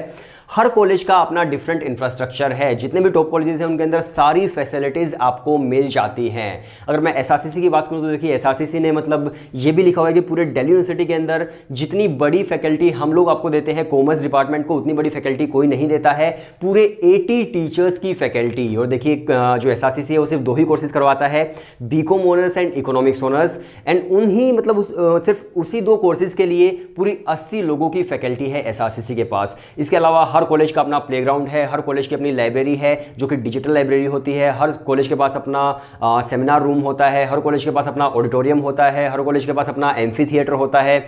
हर कॉलेज का अपना डिफरेंट इंफ्रास्ट्रक्चर है। जितने भी टॉप कॉलेजेस हैं उनके अंदर सारी फैसिलिटीज़ आपको मिल जाती हैं। अगर मैं एसआरसीसी की बात करूँ तो देखिए एसआरसीसी ने मतलब ये भी लिखा हुआ है कि पूरे दिल्ली यूनिवर्सिटी के अंदर जितनी बड़ी फैकल्टी हम लोग आपको देते हैं कॉमर्स डिपार्टमेंट को, उतनी बड़ी फैकल्टी कोई नहीं देता है। पूरे 80 टीचर्स की फैकल्टी। और देखिए जो एसआरसीसी है वो सिर्फ 2 ही कोर्सेज करवाता है, BCom honours and economics honours, and उन्हीं मतलब सिर्फ उसी 2 कोर्सेज के लिए पूरी 80 लोगों की फैकल्टी है एसआरसीसी के पास। इसके अलावा हर कॉलेज का अपना प्लेग्राउंड है, हर कॉलेज की अपनी लाइब्रेरी है जो कि डिजिटल लाइब्रेरी होती है, हर कॉलेज के पास अपना सेमिनार रूम होता है, हर कॉलेज के पास अपना ऑडिटोरियम होता है, हर कॉलेज के पास अपना एम्फी थिएटर होता है।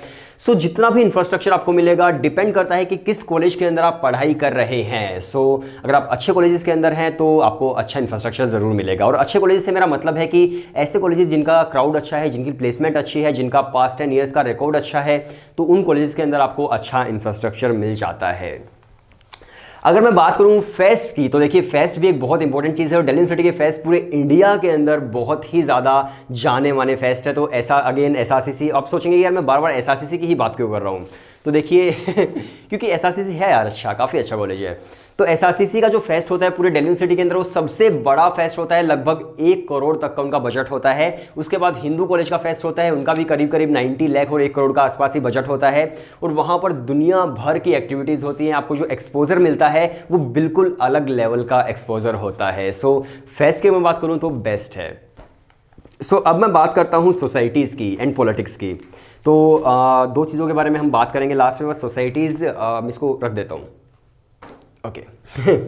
जितना भी इंफ्रास्ट्रक्चर आपको मिलेगा डिपेंड करता है कि किस कॉलेज के अंदर आप पढ़ाई कर रहे हैं। अगर आप अच्छे कॉलेजेस के अंदर हैं तो आपको अच्छा इंफ्रास्ट्रक्चर ज़रूर मिलेगा। और अच्छे कॉलेजेस से मेरा मतलब है कि ऐसे कॉलेजेस जिनका क्राउड अच्छा है, जिनकी प्लेसमेंट अच्छी है, जिनका पास्ट 10 ईयर्स का रिकॉर्ड अच्छा है, तो उन कॉलेजेस के अंदर आपको अच्छा इंफ्रास्ट्रक्चर मिल जाता है। अगर मैं बात करूं फेस्ट की, तो देखिए फेस्ट भी एक बहुत इंपॉर्टेंट चीज़ है और दिल्ली यूनिवर्सिटी के फेस्ट पूरे इंडिया के अंदर बहुत ही ज़्यादा जाने माने फेस्ट है। तो ऐसा अगेन एसआरसीसी, आप सोचेंगे यार मैं बार बार एसआरसीसी की ही बात क्यों कर रहा हूँ, तो देखिए क्योंकि एसआरसीसी है यार अच्छा, काफ़ी अच्छा कॉलेज है। तो एसआरसीसी का जो फेस्ट होता है पूरे दिल्ली यूनिवर्सिटी के अंदर वो सबसे बड़ा फेस्ट होता है, लगभग 1 करोड़ तक का उनका बजट होता है। उसके बाद हिंदू कॉलेज का फेस्ट होता है, उनका भी करीब 90 लाख और 1 करोड़ का आसपास ही बजट होता है। और वहाँ पर दुनिया भर की एक्टिविटीज़ होती हैं, आपको जो एक्सपोजर मिलता है वो बिल्कुल अलग लेवल का एक्सपोजर होता है। फेस्ट की मैं बात करूँ तो बेस्ट है। सो अब मैं बात करता हूँ सोसाइटीज़ की एंड पॉलिटिक्स की। तो दो चीज़ों के बारे में हम बात करेंगे लास्ट में, बस सोसाइटीज़ मैं इसको रख देता हूँ, ओके।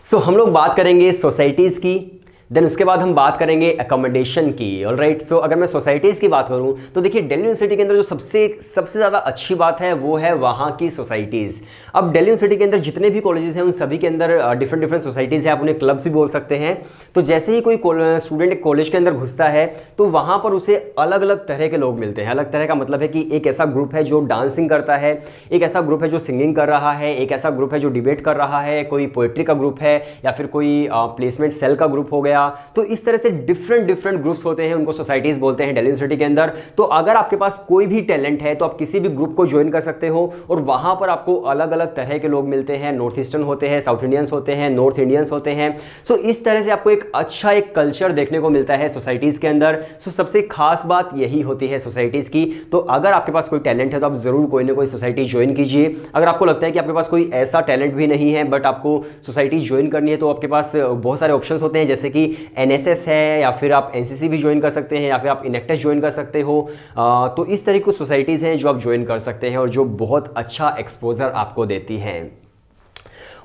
सो हम लोग बात करेंगे सोसाइटीज़ की, देन उसके बाद हम बात करेंगे एकोमोडेशन की। ऑलराइट, सो अगर मैं सोसाइटीज़ की बात करूं तो देखिए दिल्ली यूनिवर्सिटी के अंदर जो सबसे ज़्यादा अच्छी बात है वो है वहाँ की सोसाइटीज़। अब दिल्ली यूनिवर्सिटी के अंदर जितने भी कॉलेजेस हैं उन सभी के अंदर डिफरेंट डिफरेंट सोसाइटीज़ हैं, आप उन्हें क्लब्स भी बोल सकते हैं। तो जैसे ही कोई स्टूडेंट एक कॉलेज के अंदर घुसता है तो वहाँ पर उसे अलग अलग तरह के लोग मिलते हैं। अलग तरह का मतलब है कि एक ऐसा ग्रुप है जो डांसिंग करता है, एक ऐसा ग्रुप है जो सिंगिंग कर रहा है, एक ऐसा ग्रुप है जो डिबेट कर रहा है, कोई पोएट्री का ग्रुप है, या फिर कोई प्लेसमेंट सेल का ग्रुप हो गया। तो इस तरह से डिफरेंट ग्रुप्स होते हैं, उनको सोसाइटीज बोलते हैं दिल्ली यूनिवर्सिटी के अंदर। तो अगर आपके पास कोई भी टैलेंट है तो आप किसी भी ग्रुप को ज्वाइन कर सकते हो और वहां पर आपको अलग अलग तरह के लोग मिलते हैं। नॉर्थ ईस्टर्न होते हैं, साउथ इंडियंस होते हैं, नॉर्थ इंडियंस होते हैं। सो इस तरह से आपको एक अच्छा एक कल्चर देखने को मिलता है सोसाइटीज के अंदर। सो सबसे खास बात यही होती है सोसाइटीज की। तो अगर आपके पास कोई टैलेंट है तो आप जरूर कोई ना कोई सोसाइटी ज्वाइन कीजिए। अगर आपको लगता है कि आपके पास कोई ऐसा टैलेंट भी नहीं है बट आपको सोसाइटी ज्वाइन करनी है तो आपके पास बहुत सारे ऑप्शंस होते हैं, जैसे कि एनएसएस है, या फिर आप एनसीसी भी ज्वाइन कर सकते हैं, या फिर आप इनेक्टस ज्वाइन कर सकते हो। तो इस तरह की कुछ सोसाइटीज़ हैं जो आप ज्वाइन कर सकते हैं और जो बहुत अच्छा एक्सपोजर आपको देती हैं।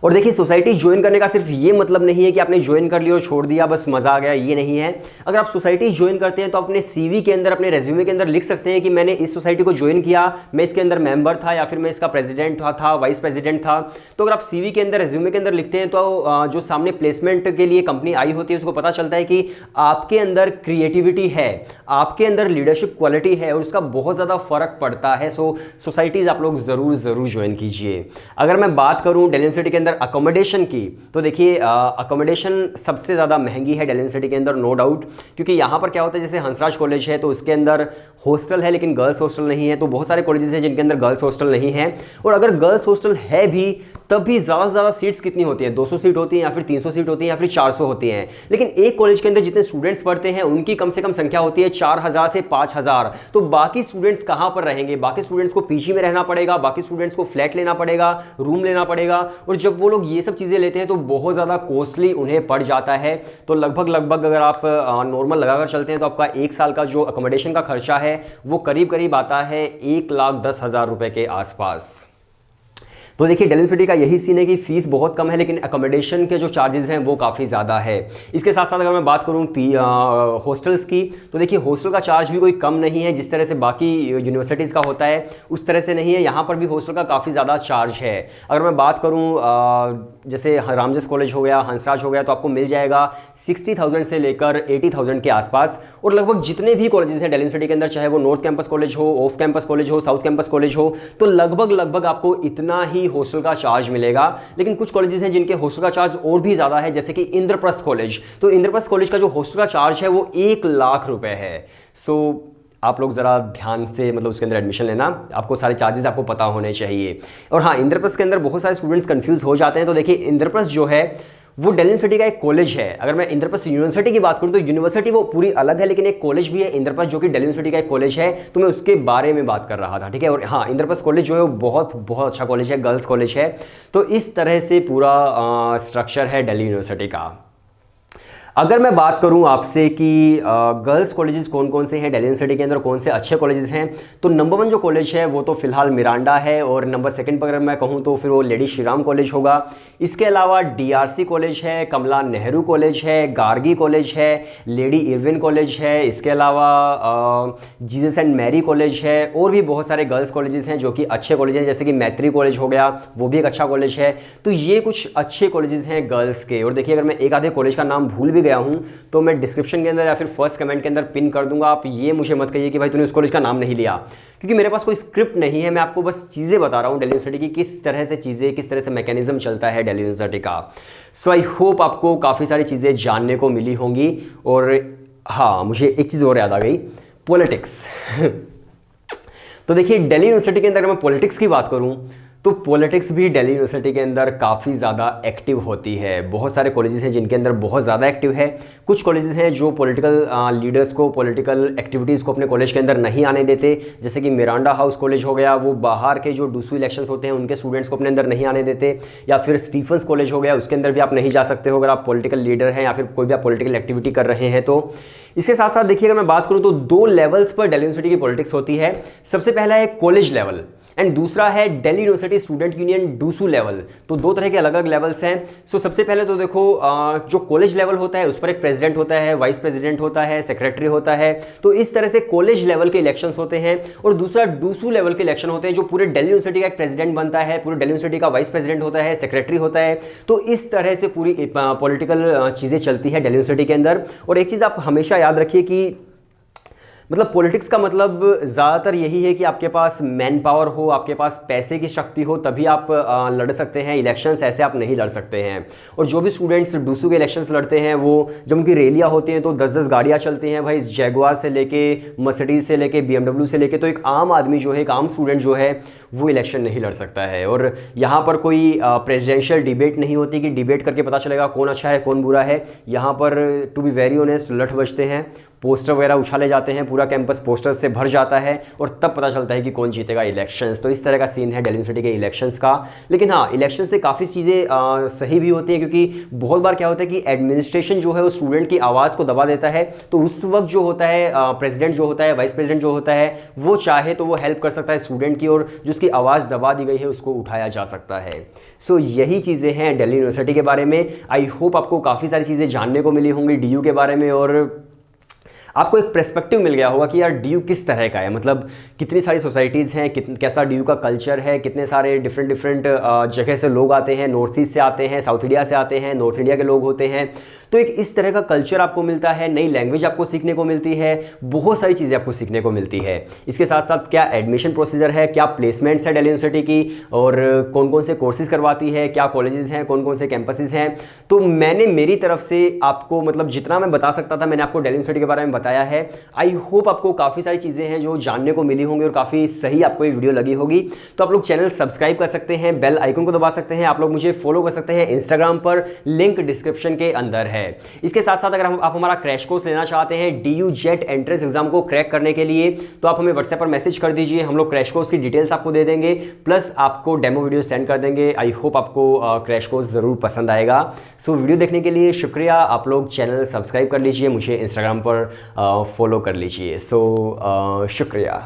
और देखिए सोसाइटी ज्वाइन करने का सिर्फ ये मतलब नहीं है कि आपने ज्वाइन कर लिया और छोड़ दिया बस मज़ा आ गया, ये नहीं है। अगर आप सोसाइटी ज्वाइन करते हैं तो अपने सीवी के अंदर, अपने रेज्यूमे के अंदर लिख सकते हैं कि मैंने इस सोसाइटी को ज्वाइन किया, मैं इसके अंदर मेंबर था, या फिर मैं इसका प्रेसिडेंट था, वाइस प्रेसिडेंट था। तो अगर आप सीवी के अंदर, रेज्यूमे के अंदर लिखते हैं तो जो सामने प्लेसमेंट के लिए कंपनी आई होती है उसको पता चलता है कि आपके अंदर क्रिएटिविटी है, आपके अंदर लीडरशिप क्वालिटी है, और उसका बहुत ज़्यादा फर्क पड़ता है। सो सोसाइटीज़ आप लोग ज़रूर ज्वाइन कीजिए। अगर मैं बात करूँ दिल्ली यूनिवर्सिटी के अंदर अकोमोडेशन की, तो देखिए अकोमोडेशन सबसे ज़्यादा महंगी है दिल्ली यूनिवर्सिटी के अंदर, नो डाउट। क्योंकि यहाँ पर क्या होता है, जैसे हंसराज कॉलेज है तो उसके अंदर हॉस्टल है लेकिन गर्ल्स हॉस्टल नहीं है। तो बहुत सारे कॉलेजेस हैं जिनके अंदर गर्ल्स हॉस्टल नहीं है, और अगर गर्ल्स हॉस्टल है भी तब भी ज़्यादा से ज़्यादा सीट्स कितनी होती हैं, 200 सीट होती हैं, या फिर 300 सीट होती हैं, या फिर 400 होती हैं। लेकिन एक कॉलेज के अंदर जितने स्टूडेंट्स पढ़ते हैं उनकी कम से कम संख्या होती है 4000 से 5000। तो बाकी स्टूडेंट्स कहाँ पर रहेंगे? बाकी स्टूडेंट्स को पीजी में रहना पड़ेगा, बाकी स्टूडेंट्स को फ्लैट लेना पड़ेगा, रूम लेना पड़ेगा, और जब वो लोग ये सब चीज़ें लेते हैं तो बहुत ज़्यादा कॉस्टली उन्हें पड़ जाता है। तो लगभग अगर आप नॉर्मल लगाकर चलते हैं तो आपका एक साल का जो अकोमोडेशन का खर्चा है वो करीब आता है 1,10,000 रुपये के आसपास। तो देखिए दिल्ली यूनिवर्सिटी का यही सीन है कि फीस बहुत कम है लेकिन अकोमोडेशन के जो चार्जेस हैं वो काफ़ी ज़्यादा है। इसके साथ साथ अगर मैं बात करूँ हॉस्टल्स की, तो देखिए हॉस्टल का चार्ज भी कोई कम नहीं है, जिस तरह से बाकी यूनिवर्सिटीज़ का होता है उस तरह से नहीं है। यहाँ पर भी हॉस्टल का काफ़ी ज़्यादा चार्ज है। अगर मैं बात करूँ जैसे रामजस कॉलेज हो गया, हंसराज हो गया, तो आपको मिल जाएगा 60,000 से लेकर 80,000 के आसपास। और लगभग जितने भी कॉलेजेस हैं दिल्ली यूनिवर्सिटी के अंदर, चाहे वो नॉर्थ कैंपस कॉलेज हो, ऑफ कैंपस कॉलेज हो, साउथ कैंपस कॉलेज हो, तो लगभग आपको इतना ही हॉस्टल का चार्ज मिलेगा। लेकिन कुछ कॉलेजेस हैं जिनके हॉस्टल का चार्ज और भी ज़्यादा है, जैसे कि इंद्रप्रस्थ कॉलेज। तो इंद्रप्रस्थ कॉलेज का जो हॉस्टल का चार्ज है वो 1 लाख रुपए है। सो आप लोग ज़रा ध्यान से मतलब उसके अंदर एडमिशन लेना, आपको सारे चार्जेस आपको पता होने चाहिए। और हाँ, इंद्रप्रस्थ के अंदर बहुत सारे स्टूडेंट्स कंफ्यूज हो जाते हैं। तो देखिए इंद्रप्रस्थ जो है वो दिल्ली यूनिवर्सिटी का एक कॉलेज है। अगर मैं इंद्रप्रस्थ यूनिवर्सिटी की बात करूं तो यूनिवर्सिटी वो पूरी अलग है, लेकिन एक कॉलेज भी है इंद्रप्रस्थ जो कि दिल्ली यूनिवर्सिटी का एक कॉलेज है। तो मैं उसके बारे में बात कर रहा था, ठीक है। और हाँ, इंद्रप्रस्थ कॉलेज जो है वो बहुत अच्छा कॉलेज है, गर्ल्स कॉलेज है। तो इस तरह से पूरा स्ट्रक्चर है दिल्ली यूनिवर्सिटी का। अगर मैं बात करूं आपसे कि गर्ल्स कॉलेजेस कौन कौन से हैं दिल्ली यूनिवर्सिटी के अंदर, कौन से अच्छे कॉलेजेस हैं, तो नंबर 1 जो कॉलेज है वो तो फिलहाल मिरांडा है, और नंबर 2 पर अगर मैं कहूं तो फिर वो लेडी श्री राम कॉलेज होगा। इसके अलावा डीआरसी कॉलेज है, कमला नेहरू कॉलेज है, गार्गी कॉलेज है, लेडी इरविन कॉलेज है, इसके अलावा जीसस एंड मैरी कॉलेज है, और भी बहुत सारे गर्ल्स कॉलेजेस हैं जो कि अच्छे कॉलेज हैं, जैसे कि मैत्री कॉलेज हो गया, वो भी एक अच्छा कॉलेज है। तो ये कुछ अच्छे कॉलेजेस हैं गर्ल्स के। और देखिए अगर मैं एक आधे कॉलेज का नाम भूल भी गया हूं तो मैं डिस्क्रिप्शन के अंदर या फिर फर्स्ट कमेंट के अंदर पिन कर दूंगा। आप ये मुझे मत कहिए कि भाई तूने उस कॉलेज का नाम नहीं लिया, क्योंकि मेरे पास कोई स्क्रिप्ट नहीं है। मैं आपको बस चीज़ें बता रहा हूँ दिल्ली यूनिवर्सिटी की, किस तरह से चीज़ें, किस तरह से मैकेनिज्म चलता है दिल्ली यूनिवर्सिटी का। सो आई होप आपको काफ़ी सारी चीज़ें जानने को मिली होंगी। और हाँ, मुझे एक चीज़ और याद आ गई, पॉलिटिक्स। तो देखिए दिल्ली यूनिवर्सिटी के अंदर अगर मैं पॉलिटिक्स की बात करूँ तो पॉलिटिक्स भी दिल्ली यूनिवर्सिटी के अंदर काफ़ी ज़्यादा एक्टिव होती है। बहुत सारे कॉलेजेस हैं जिनके अंदर बहुत ज़्यादा एक्टिव है। कुछ कॉलेजेस हैं जो पॉलिटिकल लीडर्स को, पॉलिटिकल एक्टिविटीज़ को अपने कॉलेज के अंदर नहीं आने देते, जैसे कि मिरांडा हाउस कॉलेज हो गया, वो बाहर के जो डूसू इलेक्शंस होते हैं उनके स्टूडेंट्स को अपने अंदर नहीं आने देते। या फिर स्टीफन्स कॉलेज हो गया, उसके अंदर भी आप नहीं जा सकते हो अगर आप पॉलिटिकल लीडर हैं या फिर कोई भी आप पॉलिटिकल एक्टिविटी कर रहे हैं। तो इसके साथ साथ देखिए, अगर मैं बात करूँ तो 2 लेवल्स पर दिल्ली यूनिवर्सिटी की पॉलिटिक्स होती है। सबसे पहला है कॉलेज लेवल एंड दूसरा है Delhi university student union DUSU level. तो 2 तरह के अलग अलग लेवल्स हैं। सो सबसे पहले तो देखो, जो कॉलेज लेवल होता है उस पर एक प्रेसिडेंट होता है, वाइस प्रेसिडेंट होता है, सेक्रेटरी होता है। तो इस तरह से कॉलेज लेवल के इलेक्शंस होते हैं। और दूसरा डूसू लेवल के इलेक्शन होते हैं, जो पूरे दिल्ली यूनिवर्सिटी का एक प्रेसिडेंट बनता है, पूरे दिल्ली यूनिवर्सिटी का वाइस प्रेसिडेंट होता है, सेक्रेटरी होता है। तो इस तरह से पूरी पॉलिटिकल चीज़ें चलती है दिल्ली यूनिवर्सिटी के अंदर। और एक चीज़ आप हमेशा याद रखिए कि मतलब पॉलिटिक्स का मतलब ज़्यादातर यही है कि आपके पास मैन पावर हो, आपके पास पैसे की शक्ति हो, तभी आप लड़ सकते हैं इलेक्शंस, ऐसे आप नहीं लड़ सकते हैं। और जो भी स्टूडेंट्स डूसू के इलेक्शंस लड़ते हैं, वो जब उनकी रैलियाँ होती हैं तो 10-10 गाड़ियाँ चलती हैं भाई, जैगुआर से लेके, मर्सिडीज़ से लेके, BMW से लेके। तो एक आम आदमी जो है, एक आम स्टूडेंट जो है, वो इलेक्शन नहीं लड़ सकता है। और यहाँ पर कोई प्रेजिडेंशियल डिबेट नहीं होती कि डिबेट करके पता चलेगा कौन अच्छा है कौन बुरा है। यहाँ पर टू बी वेरी ऑनेस्ट लठ बजते हैं, पोस्टर वगैरह उछाले जाते हैं, पूरा कैंपस पोस्टर्स से भर जाता है और तब पता चलता है कि कौन जीतेगा इलेक्शंस। तो इस तरह का सीन है दिल्ली यूनिवर्सिटी के इलेक्शंस का। लेकिन हाँ, इलेक्शन से काफ़ी चीज़ें सही भी होती हैं, क्योंकि बहुत बार क्या होता है कि एडमिनिस्ट्रेशन जो है वो स्टूडेंट की आवाज़ को दबा देता है। तो उस वक्त जो होता है प्रेसिडेंट जो होता है, वाइस प्रेसिडेंट जो होता है, वो चाहे तो वो हेल्प कर सकता है स्टूडेंट की, और जो उसकी आवाज़ दबा दी गई है उसको उठाया जा सकता है। सो यही चीज़ें हैं दिल्ली यूनिवर्सिटी के बारे में। आई होप आपको काफ़ी सारी चीज़ें जानने को मिली होंगी DU के बारे में, और आपको एक पर्सपेक्टिव मिल गया होगा कि यार DU किस तरह का है, मतलब कितनी सारी सोसाइटीज़ हैं, कैसा DU का कल्चर है, कितने सारे डिफरेंट जगह से लोग आते हैं, नॉर्थ ईस्ट से आते हैं, साउथ इंडिया से आते हैं, नॉर्थ इंडिया के लोग होते हैं। तो एक इस तरह का कल्चर आपको मिलता है, नई लैंग्वेज आपको सीखने को मिलती है, बहुत सारी चीज़ें आपको सीखने को मिलती है। इसके साथ साथ क्या एडमिशन प्रोसीजर है, क्या प्लेसमेंट्स है दिल्ली यूनिवर्सिटी की, और कौन कौन से कोर्सेज करवाती है, क्या कॉलेजेस हैं, कौन कौन से कैंपसेस हैं। तो मैंने मेरी तरफ से आपको मतलब जितना मैं बता सकता था मैंने आपको दिल्ली यूनिवर्सिटी के बारे में बताया है। आई होप आपको काफ़ी सारी चीज़ें हैं जो जानने को मिली होंगी और काफ़ी सही आपको ये वीडियो लगी होगी। तो आप लोग चैनल सब्सक्राइब कर सकते हैं, बेल आइकन को दबा सकते हैं, आप लोग मुझे फॉलो कर सकते हैं इंस्टाग्राम पर, लिंक डिस्क्रिप्शन के अंदर है। इसके साथ साथ अगर आप हमारा क्रैश कोर्स लेना चाहते हैं DU जेट एंट्रेंस एग्जाम को क्रैक करने के लिए, तो आप हमें व्हाट्सएप पर मैसेज कर दीजिए, हम लोग क्रैश कोर्स की डिटेल्स आपको दे देंगे, प्लस आपको डेमो वीडियो सेंड कर देंगे। आई होप आपको क्रैश कोर्स ज़रूर पसंद आएगा। सो वीडियो देखने के लिए शुक्रिया। आप लोग चैनल सब्सक्राइब कर लीजिए, मुझे इंस्टाग्राम पर फॉलो कर लीजिए। सो शुक्रिया।